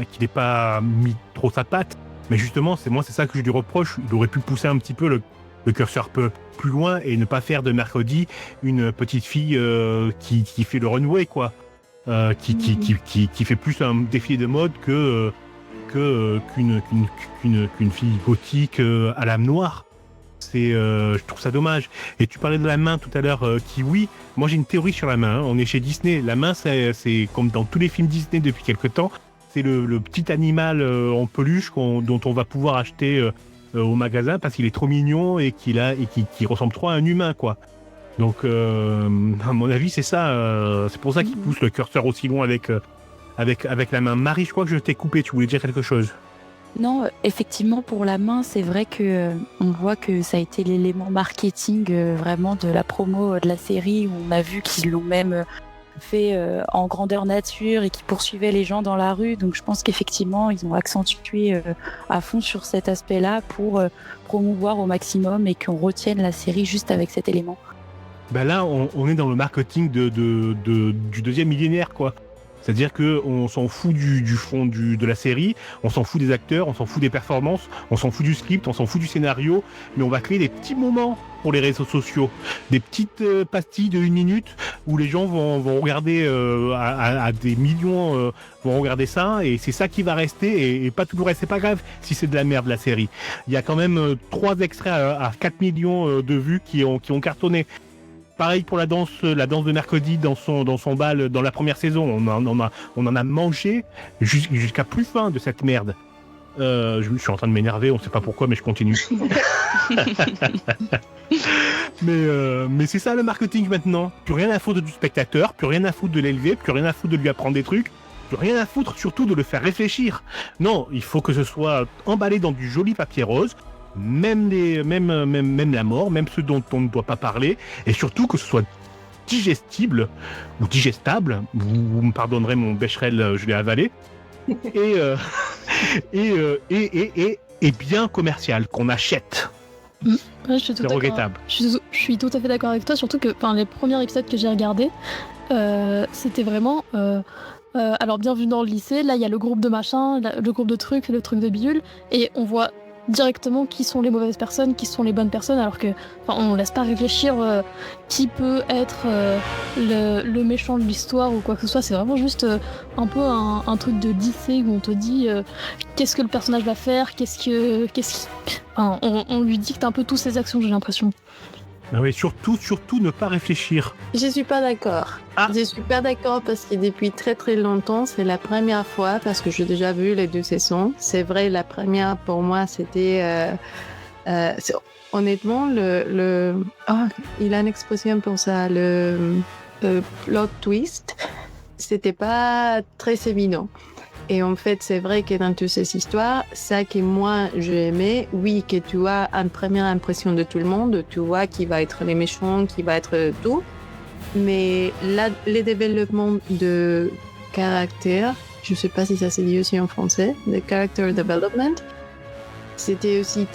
mis trop sa patte, mais justement, c'est ça que je lui reproche. Il aurait pu pousser un petit peu le curseur peu plus loin et ne pas faire de Mercredi une petite fille qui fait le runway, quoi. Qui fait plus un défilé de mode qu'une fille gothique à l'âme noire. je trouve ça dommage. Et tu parlais de la main tout à l'heure, Kiwi. Moi, j'ai une théorie sur la main. Hein. On est chez Disney. La main, c'est comme dans tous les films Disney depuis quelque temps. C'est le petit animal en peluche dont on va pouvoir acheter au magasin parce qu'il est trop mignon et qui ressemble trop à un humain, quoi. Donc, à mon avis, c'est ça. C'est pour ça qu'il pousse le curseur aussi loin avec la main. Marie, je crois que je t'ai coupé. Tu voulais dire quelque chose? Non, effectivement, pour la main, c'est vrai que on voit que ça a été l'élément marketing vraiment de la promo de la série, où on a vu qu'ils l'ont même fait en grandeur nature et qui poursuivaient les gens dans la rue. Donc je pense qu'effectivement, ils ont accentué à fond sur cet aspect-là pour promouvoir au maximum et qu'on retienne la série juste avec cet élément. Ben là, on est dans le marketing du deuxième millénaire, quoi. C'est-à-dire qu'on s'en fout du fond de la série, on s'en fout des acteurs, on s'en fout des performances, on s'en fout du script, on s'en fout du scénario, mais on va créer des petits moments pour les réseaux sociaux, des petites pastilles de 1 minute où les gens vont regarder à des millions, vont regarder ça, et c'est ça qui va rester, et pas tout le reste. C'est pas grave si c'est de la merde, la série. Il y a quand même 3 extraits à 4 millions de vues qui ont cartonné. Pareil pour la danse de mercredi dans son bal dans la première saison. On en a mangé jusqu'à plus faim de cette merde. Je suis en train de m'énerver, on sait pas pourquoi, mais je continue. mais c'est ça le marketing maintenant. Plus rien à foutre du spectateur, plus rien à foutre de l'élever, plus rien à foutre de lui apprendre des trucs, plus rien à foutre surtout de le faire réfléchir. Non, il faut que ce soit emballé dans du joli papier rose. Même la mort, même ceux dont on ne doit pas parler, et surtout que ce soit digestible ou digestable. Vous me pardonnerez mon bécherel, je l'ai avalé. Et bien commercial, qu'on achète. Ouais, c'est regrettable. Je suis tout à fait d'accord avec toi, surtout que les premiers épisodes que j'ai regardés, c'était vraiment... alors bienvenue dans le lycée, là il y a le groupe de machin, le groupe de trucs, le truc de bidule, et on voit directement qui sont les mauvaises personnes, qui sont les bonnes personnes, alors que on laisse pas réfléchir qui peut être le méchant de l'histoire ou quoi que ce soit. C'est vraiment juste un peu un truc de lycée où on te dit qu'est-ce que le personnage va faire, on lui dicte un peu toutes ses actions, j'ai l'impression. Ah oui, surtout ne pas réfléchir. Je suis pas d'accord. Je suis pas d'accord parce que depuis très très longtemps, c'est la première fois, parce que j'ai déjà vu les 2 saisons. C'est vrai, la première pour moi, c'était honnêtement il a une expression pour ça, le plot twist. C'était pas très évident. Et en fait, c'est vrai que dans toutes ces histoires, ça que moi j'ai aimé, oui, que tu as une première impression de tout le monde, tu vois qui va être les méchants, qui va être tout. Mais là, les développements de caractère, je sais pas si ça se dit aussi en français, the character development, c'était aussi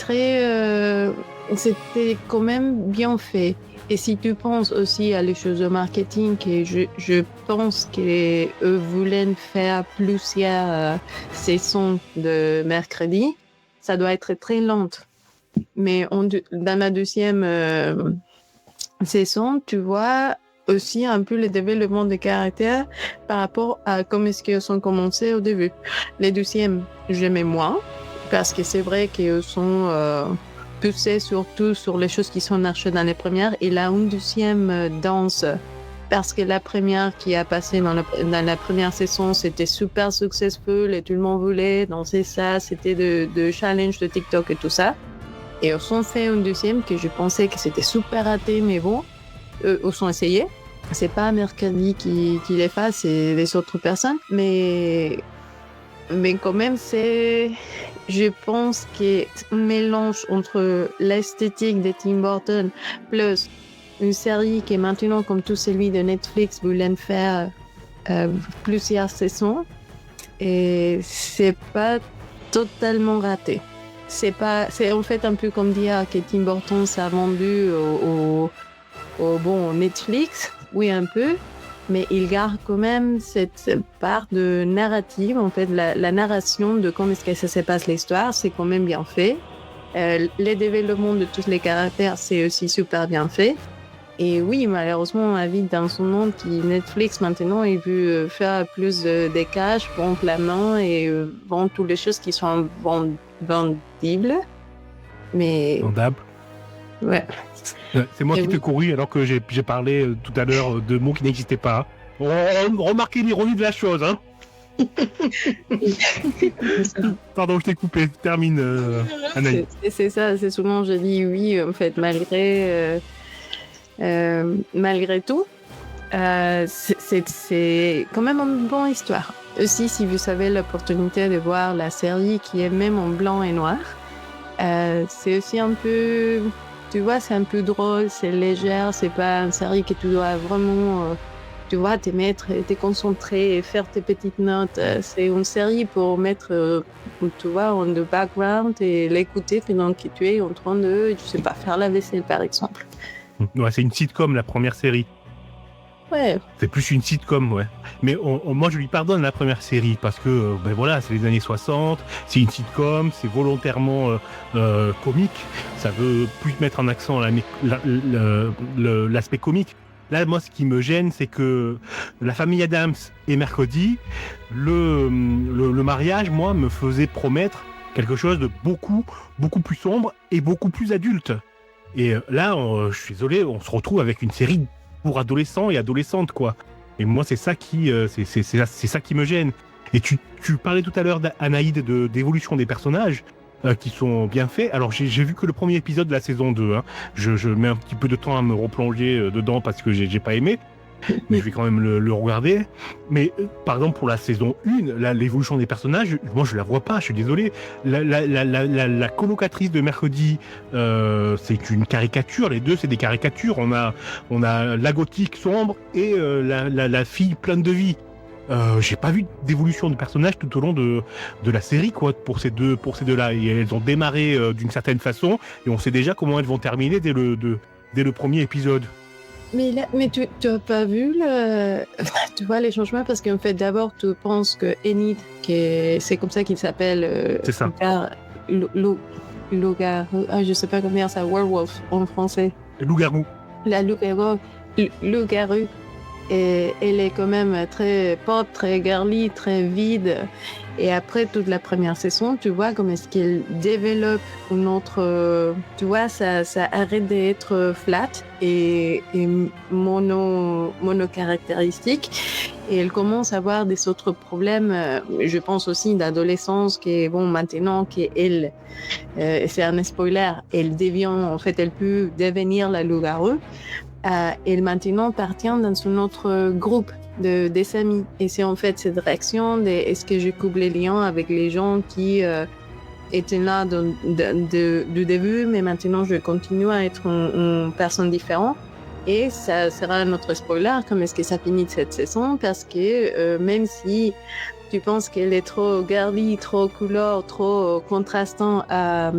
c'était quand même bien fait. Et si tu penses aussi à les choses de marketing, que je pense qu'eux voulaient faire plusieurs saisons de mercredi, ça doit être très lent. Mais dans la deuxième saison, tu vois aussi un peu le développement de caractère par rapport à comment est-ce qu'ils ont commencé au début. Les deuxièmes, j'aimais moins, parce que c'est vrai qu'ils sont... poussé surtout sur les choses qui sont marchées dans les premières, et là une deuxième danse, parce que la première qui a passé dans la première saison, c'était super successful et tout le monde voulait danser ça, c'était de challenge de TikTok et tout ça, et ils ont fait une deuxième que je pensais que c'était super raté, mais bon, ils ont essayé. C'est pas Mercredi qui les fait, c'est les autres personnes, mais quand même, je pense qu'un mélange entre l'esthétique de Tim Burton plus une série qui est maintenant comme tout celui de Netflix voulait faire plusieurs saisons, et c'est pas totalement raté. C'est en fait un peu comme dire que Tim Burton s'est vendu au Netflix, oui un peu. Mais il garde quand même cette part de narrative, en fait, la narration de comment est-ce que ça se passe l'histoire, c'est quand même bien fait. Les développements de tous les caractères, c'est aussi super bien fait. Et oui, malheureusement, on habite dans un monde qui, Netflix maintenant, il veut faire plus de cash, vendre la main et vendre toutes les choses qui sont vendibles. Mais... Vendable. Ouais. C'est moi qui t'ai couru alors que j'ai parlé tout à l'heure de mots qui n'existaient pas. Remarquez l'ironie de la chose, hein. Pardon, je t'ai coupé. Termine, Anaïs. C'est ça, c'est souvent je dis oui, en fait, malgré tout. C'est quand même une bonne histoire. Aussi, si vous avez l'opportunité de voir la série qui est même en blanc et noir, c'est aussi un peu, tu vois, c'est un peu drôle, c'est légère, c'est pas une série que tu dois vraiment, tu vois, te mettre, te concentrer et faire tes petites notes. C'est une série pour mettre, tu vois, en the background et l'écouter pendant que tu es en train de, je sais pas, faire la vaisselle par exemple. Ouais, c'est une sitcom, la première série. Ouais. C'est plus une sitcom, ouais. Mais moi, je lui pardonne la première série parce que, ben voilà, c'est les années 60, c'est une sitcom, c'est volontairement comique. Ça veut plus mettre en accent l'aspect comique. Là, moi, ce qui me gêne, c'est que la famille Addams et Mercredi, le mariage, moi, me faisait promettre quelque chose de beaucoup, beaucoup plus sombre et beaucoup plus adulte. Et là, je suis désolé, on se retrouve avec une série pour adolescents et adolescentes, quoi. Et moi, c'est ça qui me gêne. Et tu parlais tout à l'heure, Anaïd, d'évolution des personnages qui sont bien faits. Alors, j'ai vu que le premier épisode de la saison 2. Hein. Je mets un petit peu de temps à me replonger dedans parce que j'ai pas aimé. Mais je vais quand même le regarder. Mais par exemple, pour la saison 1, là, l'évolution des personnages, moi, je la vois pas, je suis désolé. La colocatrice de Mercredi, c'est une caricature. Les deux, c'est des caricatures. On a la gothique sombre et la fille pleine de vie. J'ai pas vu d'évolution de personnage tout au long de la série, quoi, pour ces deux-là. Et elles ont démarré d'une certaine façon, et on sait déjà comment elles vont terminer dès le premier épisode. Mais tu as pas vu tu vois les changements parce qu'en fait d'abord tu penses que Enid, c'est comme ça qu'il s'appelle. C'est ça. Loup-garou. Je sais pas comment dire ça. Werewolf en français. Loup-garou. La loup-garou. Loup-garou. Et elle est quand même très pop, très girly, très vide. Et après toute la première saison, tu vois comment est-ce qu'elle développe une autre... tu vois, ça arrête d'être flat et mono-caractéristique. Et elle commence à avoir des autres problèmes, je pense aussi d'adolescence, qui est, bon, maintenant qu'elle, c'est un spoiler, elle devient, en fait, elle peut devenir la loup-garou. Elle maintenant appartient dans un autre groupe des amis. Et c'est en fait cette réaction de est-ce que je coupe les liens avec les gens qui étaient là du début, mais maintenant je continue à être une personne différente. Et ça sera notre spoiler, comme est-ce que ça finit cette saison, parce que même si tu penses qu'elle est trop girly, trop couleur, trop contrastant à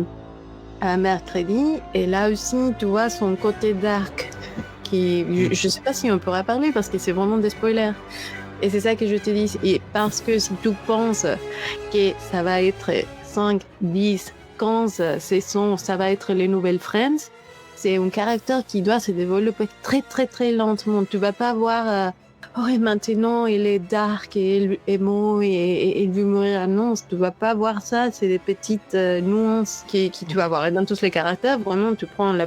Mercredi, et là aussi, tu vois, son côté dark, qui, je ne sais pas si on pourra parler parce que c'est vraiment des spoilers. Et c'est ça que je te dis. Et parce que si tu penses que ça va être 5, 10, 15 saisons, ça va être les nouvelles Friends, c'est un caractère qui doit se développer très, très, très lentement. Tu vas pas voir, et maintenant il est dark et il est emo et il veut mourir. Non, tu vas pas voir ça. C'est des petites nuances qui tu vas voir. Et dans tous les caractères, vraiment, tu prends le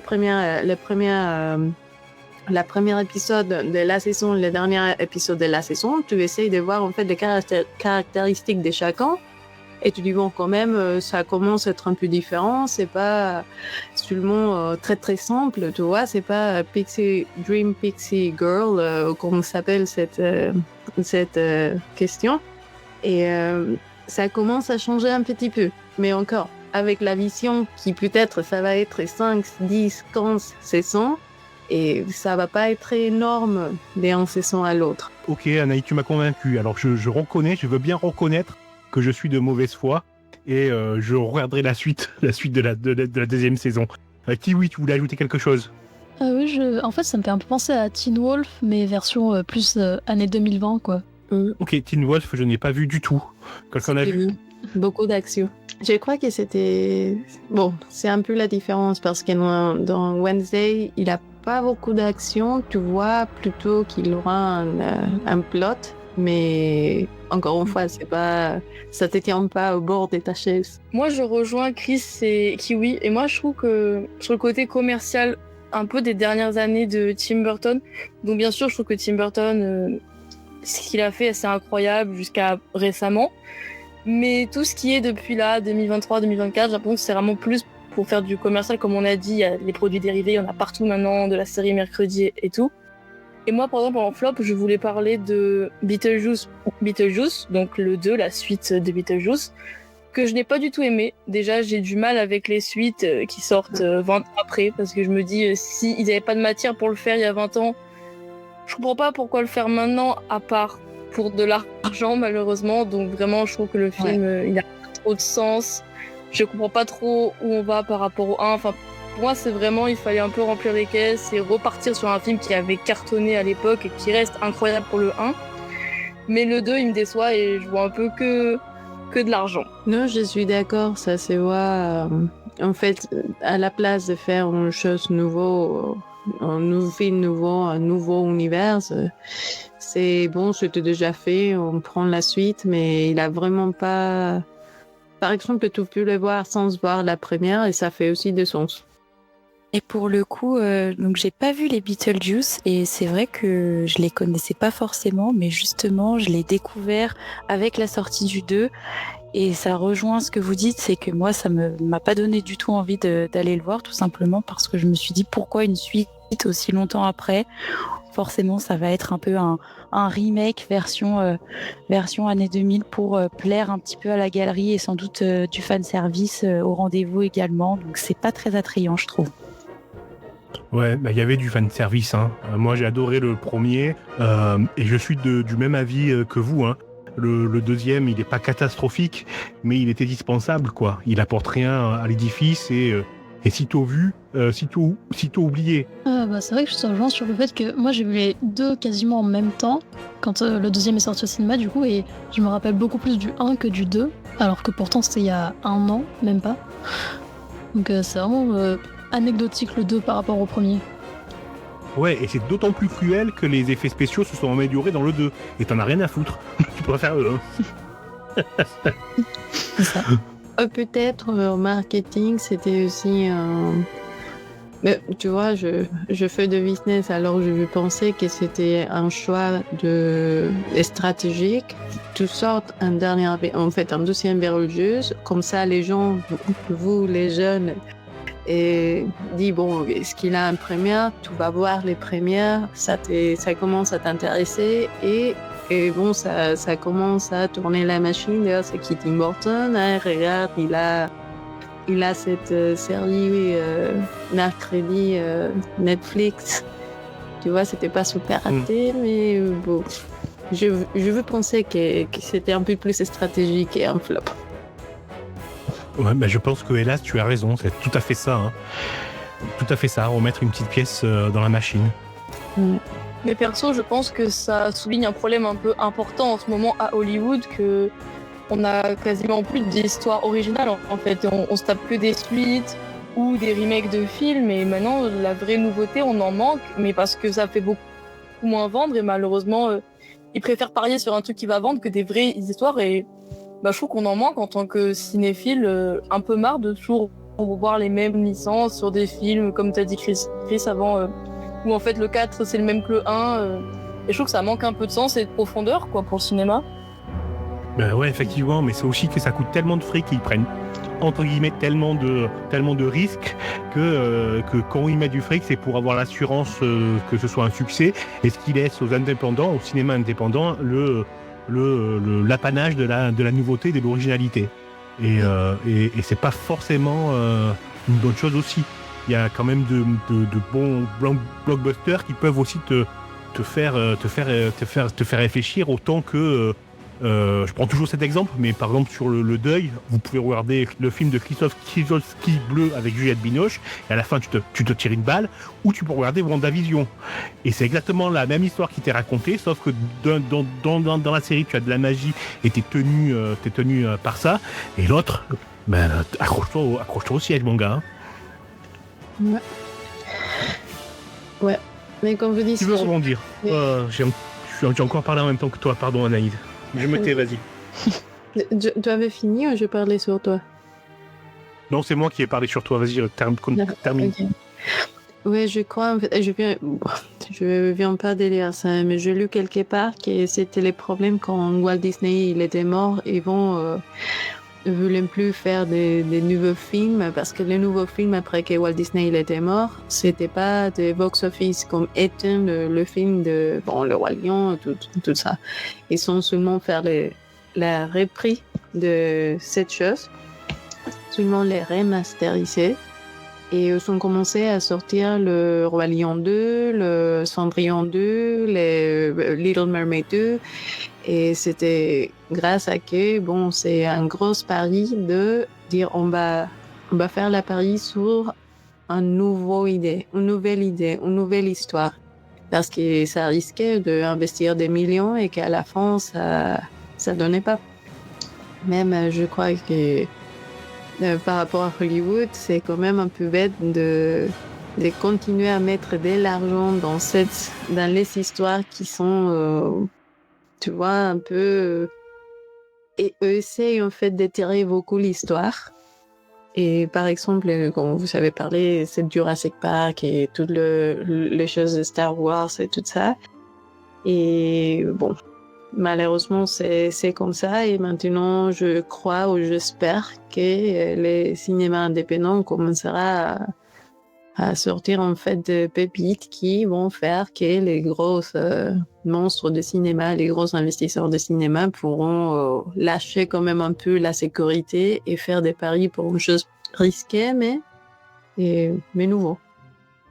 premier épisode de la saison, le dernier épisode de la saison, tu essayes de voir en fait les caractéristiques de chacun et tu dis bon quand même ça commence à être un peu différent, c'est pas seulement très très simple, tu vois, c'est pas Dream Pixie Girl comme s'appelle cette question et ça commence à changer un petit peu, mais encore avec la vision qui peut-être ça va être 5, 10, 15 saisons. Et ça va pas être énorme d'un saison à l'autre. Ok, Anaïs, tu m'as convaincu. Alors je veux bien reconnaître que je suis de mauvaise foi et je regarderai la suite de la deuxième saison. Kiwi, tu voulais ajouter quelque chose ? Oui, en fait, ça me fait un peu penser à Teen Wolf, mais version plus année 2020, quoi. Ok, Teen Wolf, je n'ai pas vu du tout. Quelqu'un a vu ? Beaucoup d'action. Je crois que c'était... Bon, c'est un peu la différence parce que dans Wednesday, il a pas beaucoup d'action. Tu vois plutôt qu'il aura un plot Mais encore une fois, ça te tient pas au bord de ta chaise. Moi, je rejoins Chris et Kiwi. Et moi, je trouve que sur le côté commercial, un peu des dernières années de Tim Burton, donc bien sûr, je trouve que Tim Burton, ce qu'il a fait, c'est incroyable jusqu'à récemment. Mais tout ce qui est depuis là, 2023-2024, j'ai l'impression que c'est vraiment plus pour faire du commercial, comme on a dit. Il y a les produits dérivés, il y en a partout maintenant, de la série Mercredi et tout. Et moi, par exemple, en flop, je voulais parler de Beetlejuice, donc le 2, la suite de Beetlejuice, que je n'ai pas du tout aimé. Déjà, j'ai du mal avec les suites qui sortent 20 ans après, parce que je me dis, s'ils n'avaient pas de matière pour le faire il y a 20 ans, je comprends pas pourquoi le faire maintenant, à part pour de l'argent, malheureusement. Donc vraiment, je trouve que le film, il a pas trop de sens. Je comprends pas trop où on va par rapport au 1. Enfin, pour moi, c'est vraiment, il fallait un peu remplir les caisses et repartir sur un film qui avait cartonné à l'époque et qui reste incroyable pour le 1. Mais le 2, il me déçoit et je vois un peu que de l'argent. Non, je suis d'accord, ça se voit. En fait, à la place de faire une chose nouvelle, un nouveau film nouveau, un nouveau univers, c'est bon, c'était déjà fait, on prend la suite, mais il a vraiment pas... Par exemple, tu peux le voir sans voir la première et ça fait aussi du sens. Et pour le coup, donc j'ai pas vu les Beetlejuice et c'est vrai que je les connaissais pas forcément, mais justement, je l'ai découvert avec la sortie du 2 et ça rejoint ce que vous dites, c'est que moi, ça m'a pas donné du tout envie d'aller le voir, tout simplement parce que je me suis dit pourquoi une suite aussi longtemps après. Forcément, ça va être un peu un remake version année 2000 pour plaire un petit peu à la galerie et sans doute du fan service au rendez-vous également. Donc c'est pas très attrayant, je trouve. Ouais, il y avait du fan service. Hein. Moi, j'ai adoré le premier et je suis du même avis que vous. Hein. Le deuxième, il n'est pas catastrophique, mais il était dispensable, quoi. Il apporte rien à l'édifice et sitôt vu, sitôt oublié. C'est vrai que je te rejoins sur le fait que moi j'ai vu les deux quasiment en même temps quand le deuxième est sorti au cinéma du coup, et je me rappelle beaucoup plus du 1 que du 2, alors que pourtant c'était il y a 1 an, même pas. Donc c'est vraiment anecdotique le 2 par rapport au premier. Ouais, et c'est d'autant plus cruel que les effets spéciaux se sont améliorés dans le 2. Et t'en as rien à foutre. Tu préfères le 1. C'est ça. Peut-être au marketing, c'était aussi un... Mais tu vois, je fais de business, alors je pensais que c'était un choix stratégique. Tu sortes un deuxième Beetlejuice, comme ça les gens, vous les jeunes, et dit bon, est-ce qu'il a une première? Tu vas voir les premières, ça commence à t'intéresser et bon, ça commence à tourner la machine. D'ailleurs, c'est Tim Burton. Hein, regarde, il a cette série mercredi Netflix. Tu vois, c'était pas super raté, mais bon, je veux penser que c'était un peu plus stratégique et un flop. Ouais, je pense que hélas, tu as raison. C'est tout à fait ça. Hein. Tout à fait ça. Remettre une petite pièce dans la machine. Mais perso, je pense que ça souligne un problème un peu important en ce moment à Hollywood, que on a quasiment plus d'histoires originales en fait. On se tape que des suites ou des remakes de films, et maintenant la vraie nouveauté, on en manque, mais parce que ça fait beaucoup moins vendre, et malheureusement, ils préfèrent parier sur un truc qui va vendre que des vraies histoires, et je trouve qu'on en manque en tant que cinéphile, un peu marre de toujours voir les mêmes licences sur des films, comme t'as dit Chris avant, où en fait le 4 c'est le même que le 1, et je trouve que ça manque un peu de sens et de profondeur, quoi, pour le cinéma. Ouais, effectivement, mais c'est aussi que ça coûte tellement de fric qu'ils prennent entre guillemets tellement de risques que quand ils mettent du fric, c'est pour avoir l'assurance que ce soit un succès, et ce qui laisse aux indépendants, au cinéma indépendant, l'apanage de la nouveauté et de l'originalité. Et c'est pas forcément une bonne chose aussi. Il y a quand même de bons blockbusters qui peuvent aussi te faire réfléchir autant que je prends toujours cet exemple, mais par exemple sur le deuil, vous pouvez regarder le film de Krzysztof Kieslowski Bleu avec Juliette Binoche, et à la fin tu te tires une balle, ou tu peux regarder WandaVision. Et c'est exactement la même histoire qui t'est racontée, sauf que dans la série tu as de la magie et t'es tenu par ça, et l'autre, accroche-toi au siège, mon gars. Ouais. Mais comme vous dites, tu veux rebondir. Je J'ai encore parlé en même temps que toi, pardon Anaïs. Je me tais, vas-y. Tu avais fini ou je parlais sur toi? Non, c'est moi qui ai parlé sur toi, vas-y, termine. Okay. Oui, je crois, en fait, je viens pas de lire ça, mais j'ai lu quelque part que c'était les problèmes quand Walt Disney il était mort, ils ne voulaient plus faire des nouveaux films, parce que les nouveaux films après que Walt Disney il était mort, c'était pas des box-office comme était le film de Le Roi Lion, tout ça. Ils sont seulement faire la reprise de cette chose, seulement les remasteriser. Et ils ont commencé à sortir le Roi Lion 2, le Cendrillon 2, le Little Mermaid 2. Et c'était grâce à que, c'est un gros pari de dire on va faire la pari sur une nouvelle histoire. Parce que ça risquait d'investir des millions et qu'à la fin, ça donnait pas. Même, je crois que par rapport à Hollywood, c'est quand même un peu bête de continuer à mettre de l'argent dans les histoires qui sont, tu vois, un peu... et eux essayent en fait d'étirer beaucoup l'histoire. Et par exemple, comme vous avez parlé, c'est Jurassic Park et toutes les choses de Star Wars et tout ça. Et malheureusement, c'est comme ça. Et maintenant, je crois ou j'espère que les cinémas indépendants commenceront à sortir en fait de pépites qui vont faire que les gros monstres de cinéma, les gros investisseurs de cinéma pourront lâcher quand même un peu la sécurité et faire des paris pour une chose risquée, mais nouveau.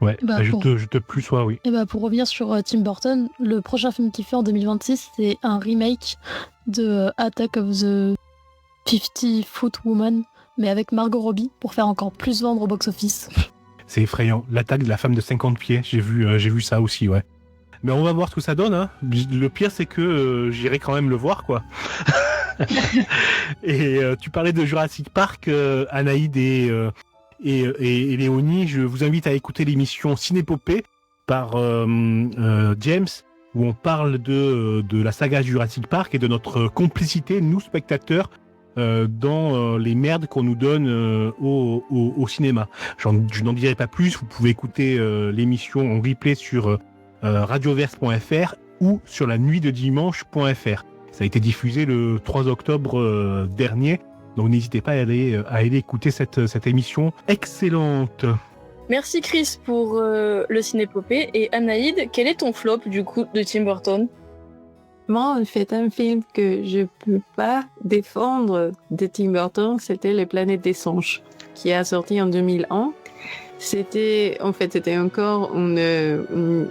Ouais, je te plus sois, oui. Et pour revenir sur Tim Burton, le prochain film qu'il fait en 2026, c'est un remake de Attack of the 50-Foot Woman, mais avec Margot Robbie, pour faire encore plus vendre au box-office. C'est effrayant, l'attaque de la femme de 50 pieds, j'ai vu ça aussi, ouais. Mais on va voir ce que ça donne, hein. Le pire, c'est que j'irai quand même le voir, quoi. Et tu parlais de Jurassic Park, Anaïd et Léonie, je vous invite à écouter l'émission Cinépopée par James, où on parle de la saga Jurassic Park et de notre complicité, nous spectateurs, dans les merdes qu'on nous donne au cinéma. Je n'en dirai pas plus, vous pouvez écouter l'émission en replay sur radioverse.fr ou sur la nuit de dimanche.fr. Ça a été diffusé le 3 octobre dernier. Donc n'hésitez pas à aller écouter cette émission excellente. Merci Chris pour le Cinépopée. Et Anaïd, quel est ton flop du coup de Tim Burton? Moi, en fait, un film que je peux pas défendre de Tim Burton, c'était Les Planètes des Singes, qui a sorti en 2001. C'était encore une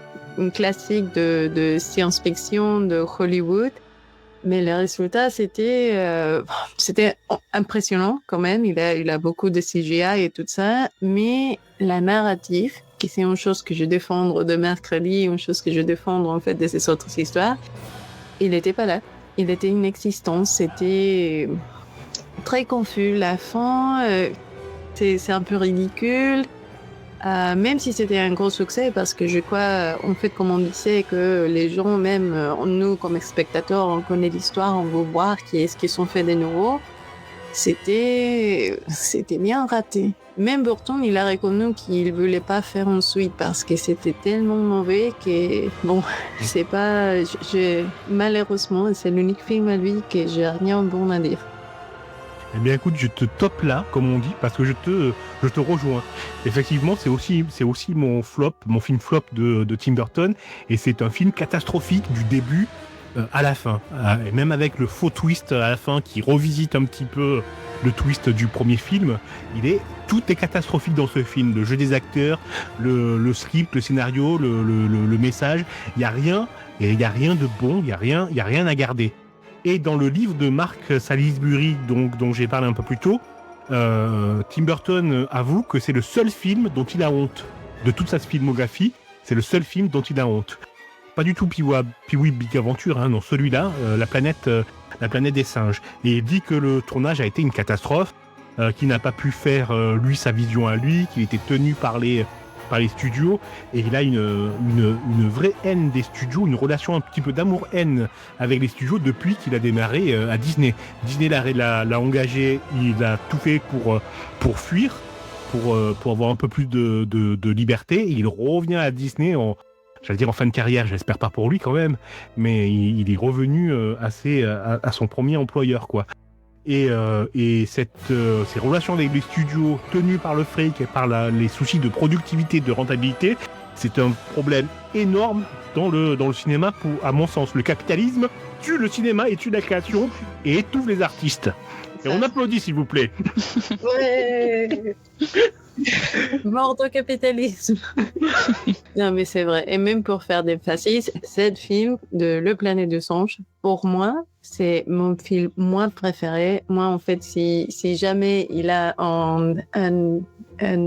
classique de science-fiction de Hollywood. Mais le résultat, c'était impressionnant quand même. Il a beaucoup de CGI et tout ça. Mais la narrative, qui c'est une chose que je défends de mercredi, une chose que je défends en fait de ces autres histoires, il n'était pas là. Il était inexistant. C'était très confus. La fin, c'est un peu ridicule. Même si c'était un gros succès, parce que je crois, en fait, comme on disait, que les gens, même nous, comme spectateurs, on connaît l'histoire, on veut voir ce qu'ils sont fait de nouveau. C'était bien raté. Même Burton, il a reconnu qu'il voulait pas faire une suite parce que c'était tellement mauvais que, c'est pas, malheureusement, c'est l'unique film à lui que j'ai rien de bon à dire. Eh bien écoute, je te top là, comme on dit, parce que je te rejoins. Effectivement, c'est aussi mon film flop de Tim Burton, et c'est un film catastrophique du début à la fin. Et même avec le faux twist à la fin qui revisite un petit peu le twist du premier film, tout est catastrophique dans ce film. Le jeu des acteurs, le script, le scénario, le message, il y a rien de bon, il y a rien à garder. Et dans le livre de Mark Salisbury, dont j'ai parlé un peu plus tôt, Tim Burton avoue que c'est le seul film dont il a honte. De toute sa filmographie, c'est le seul film dont il a honte. Pas du tout Pee-wee Big Adventure, hein, non, celui-là, la planète des singes. Et il dit que le tournage a été une catastrophe, qu'il n'a pas pu faire lui sa vision à lui, qu'il était tenu par les par les studios, et il a une vraie haine des studios, une relation un petit peu d'amour-haine avec les studios depuis qu'il a démarré à Disney. Disney l'a engagé, il a tout fait pour fuir, pour avoir un peu plus de liberté, et il revient à Disney en fin de carrière, j'espère pas pour lui quand même, mais il est revenu à son premier employeur, quoi. Et ces relations avec les studios tenues par le fric et par les soucis de productivité, de rentabilité, c'est un problème énorme dans le cinéma, à mon sens. Le capitalisme tue le cinéma et tue la création et étouffe les artistes. Et on applaudit, s'il vous plaît. Ouais. Mort au capitalisme. Non, mais c'est vrai. Et même pour faire des faciles, ce film de Le Planète du Singe, pour moi, c'est mon film moins préféré. Moi, en fait, si jamais il a une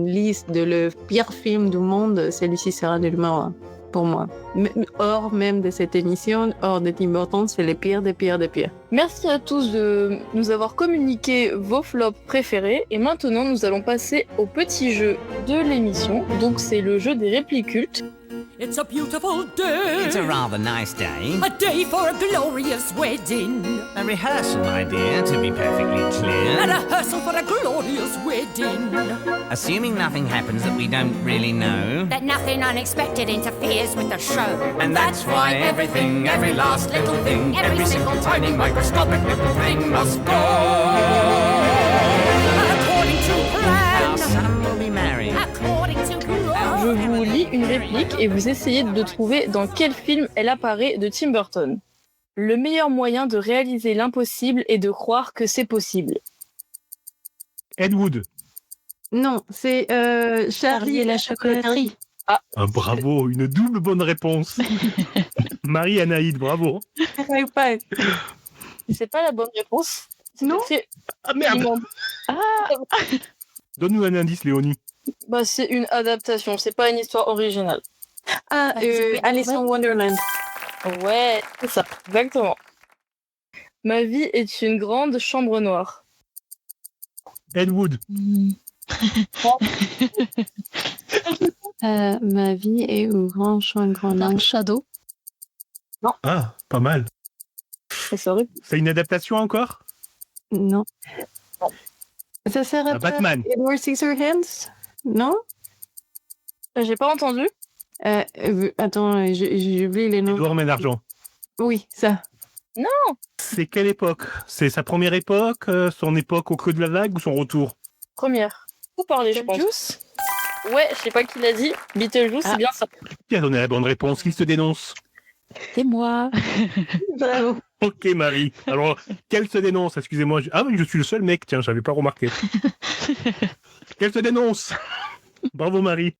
liste de le pire film du monde, celui-ci sera numéro 1 pour moi. Hors même de cette émission, hors de Tim Burton, c'est les pires des pires des pires. Merci à tous de nous avoir communiqué vos flops préférés. Et maintenant, nous allons passer au petit jeu de l'émission. Donc, c'est le jeu des répliques cultes. It's a beautiful day. It's a rather nice day. A day for a glorious wedding. A rehearsal, my dear, to be perfectly clear. A rehearsal for a glorious wedding. Assuming nothing happens that we don't really know. That nothing unexpected interferes with the show. And that's why everything, every last little thing, every single tiny microscopic little thing must go. According to plan. Our son will be married. According to plan. Je vous lis une réplique et vous essayez de trouver dans quel film elle apparaît de Tim Burton. Le meilleur moyen de réaliser l'impossible est de croire que c'est possible. Ed Wood. Non, c'est Charlie et la chocolaterie. Ah, bravo, une double bonne réponse. Marie Anaïd, bravo. C'est pas la bonne réponse. Non. Ah merde. Donne-nous un indice, Léonie. Bah, c'est une adaptation, c'est pas une histoire originale. Ah, Alice in Wonderland. Ouais, c'est ça, exactement. Ma vie est une grande chambre noire. Ed Wood. Ma vie est une grande chambre noire. Dark Shadow. Ah, pas mal. C'est horrible. C'est une adaptation encore? Non. Ça sert à Batman. Edward Scissorhands? Non? J'ai pas entendu. Attends, j'ai oublié les noms. Edouard Main d'Argent. Oui, ça. C'est quelle époque? C'est sa première époque, son époque au creux de la vague ou son retour? Première. Vous parlez, je pense. Beetlejuice? Ouais, je sais pas qui l'a dit. Beetlejuice, c'est bien ça. Qui a donné la bonne réponse? Qui se dénonce? C'est moi. Bravo. Ok, Marie. Alors, quelle se dénonce? Excusez-moi. Ah oui, je suis le seul mec. Tiens, j'avais pas remarqué. Quelle se dénonce? Bravo, Marie.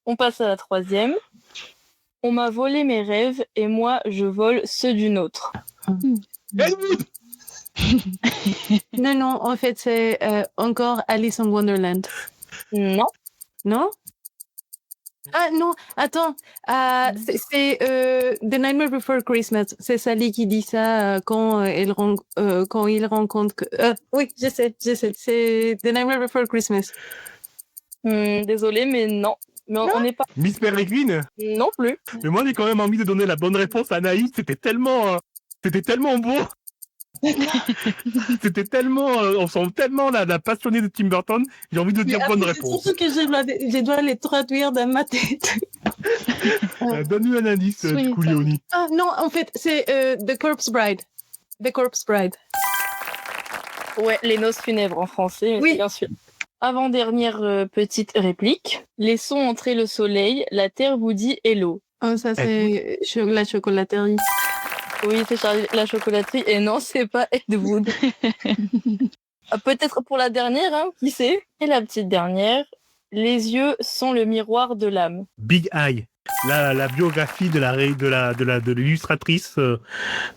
On passe à la troisième. On m'a volé mes rêves et moi, je vole ceux d'une autre. Ed Wood. Non, en fait, c'est encore Alice in Wonderland. Non. Non? Ah non, attends. C'est The Nightmare Before Christmas. C'est Sally qui dit ça quand il rencontre... oui, je sais. C'est The Nightmare Before Christmas. Désolé, mais non. Mais on n'est pas... Miss Peregrine. Non plus. Mais moi, j'ai quand même envie de donner la bonne réponse à Naïd. C'était tellement beau. C'était tellement... on sent tellement la passionnée de Tim Burton. J'ai envie de dire bonne réponse. Surtout que je dois les traduire dans ma tête. Donne-nous un indice, du coup, Léonie. Ah non, en fait, c'est The Corpse Bride. The Corpse Bride. Ouais, les noces funèbres en français, Oui. bien sûr. Avant-dernière petite réplique. Laissons entrer le soleil, la terre vous dit hello. Oh, ça, c'est la chocolaterie. Oui, c'est Charlie la chocolaterie. Et non, c'est pas Ed Wood. Peut-être pour la dernière, hein, qui sait. Et la petite dernière. Les yeux sont le miroir de l'âme. Big Eye. La biographie de l'illustratrice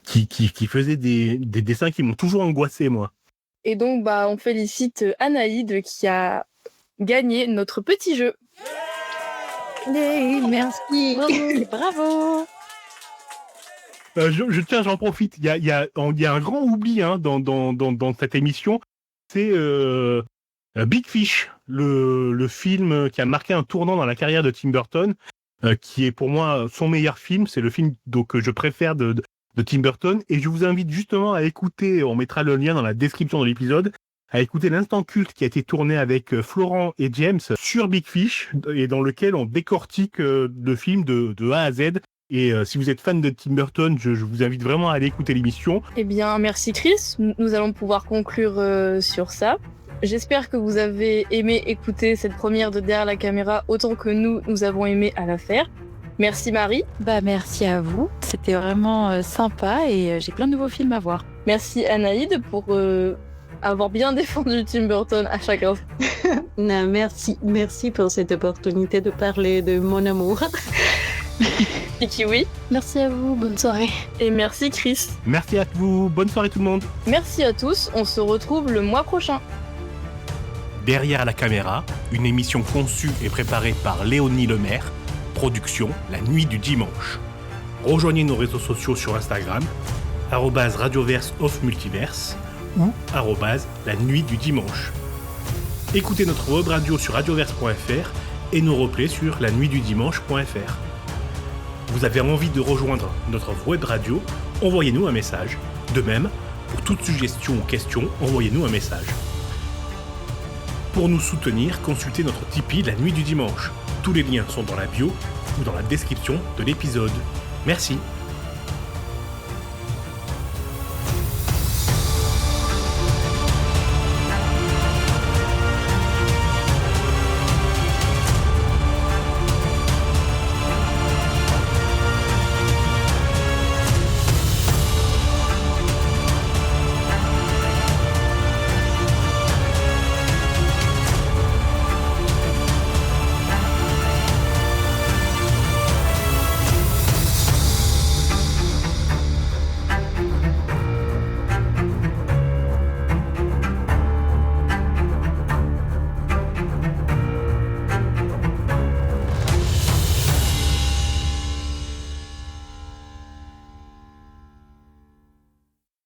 qui faisait des dessins qui m'ont toujours angoissé, moi. Et donc, bah, on félicite Anaïd qui a gagné notre petit jeu. Merci. Bravo. J'en profite. Il y a un grand oubli, hein, dans cette émission. C'est Big Fish, le film qui a marqué un tournant dans la carrière de Tim Burton, qui est pour moi son meilleur film. C'est le film que je préfère de Tim Burton. Et je vous invite justement à écouter, on mettra le lien dans la description de l'épisode, à écouter l'instant culte qui a été tourné avec Florent et James sur Big Fish, et dans lequel on décortique le film de A à Z. Et si vous êtes fan de Tim Burton, je vous invite vraiment à aller écouter l'émission. Eh bien, merci Chris. Nous allons pouvoir conclure sur ça. J'espère que vous avez aimé écouter cette première de Derrière la caméra autant que nous avons aimé à la faire. Merci Marie. Merci à vous. C'était vraiment sympa et j'ai plein de nouveaux films à voir. Merci Anaïd pour avoir bien défendu Tim Burton à chaque instant. Non, merci pour cette opportunité de parler de mon amour. Et Kiwi. Merci à vous, bonne soirée. Et merci Chris. Merci à vous, bonne soirée tout le monde. Merci à tous, on se retrouve le mois prochain. Derrière la caméra, une émission conçue et préparée par Léonie Lemaire, production La Nuit du Dimanche. Rejoignez nos réseaux sociaux sur Instagram, @radioverse_multiverse ou @la nuit du dimanche. Écoutez notre web radio sur radioverse.fr et nos replays sur lanuitdudimanche.fr. Vous avez envie de rejoindre notre web radio, envoyez-nous un message. De même, pour toute suggestion ou question, envoyez-nous un message. Pour nous soutenir, consultez notre Tipeee La Nuit du Dimanche. Tous les liens sont dans la bio ou dans la description de l'épisode. Merci.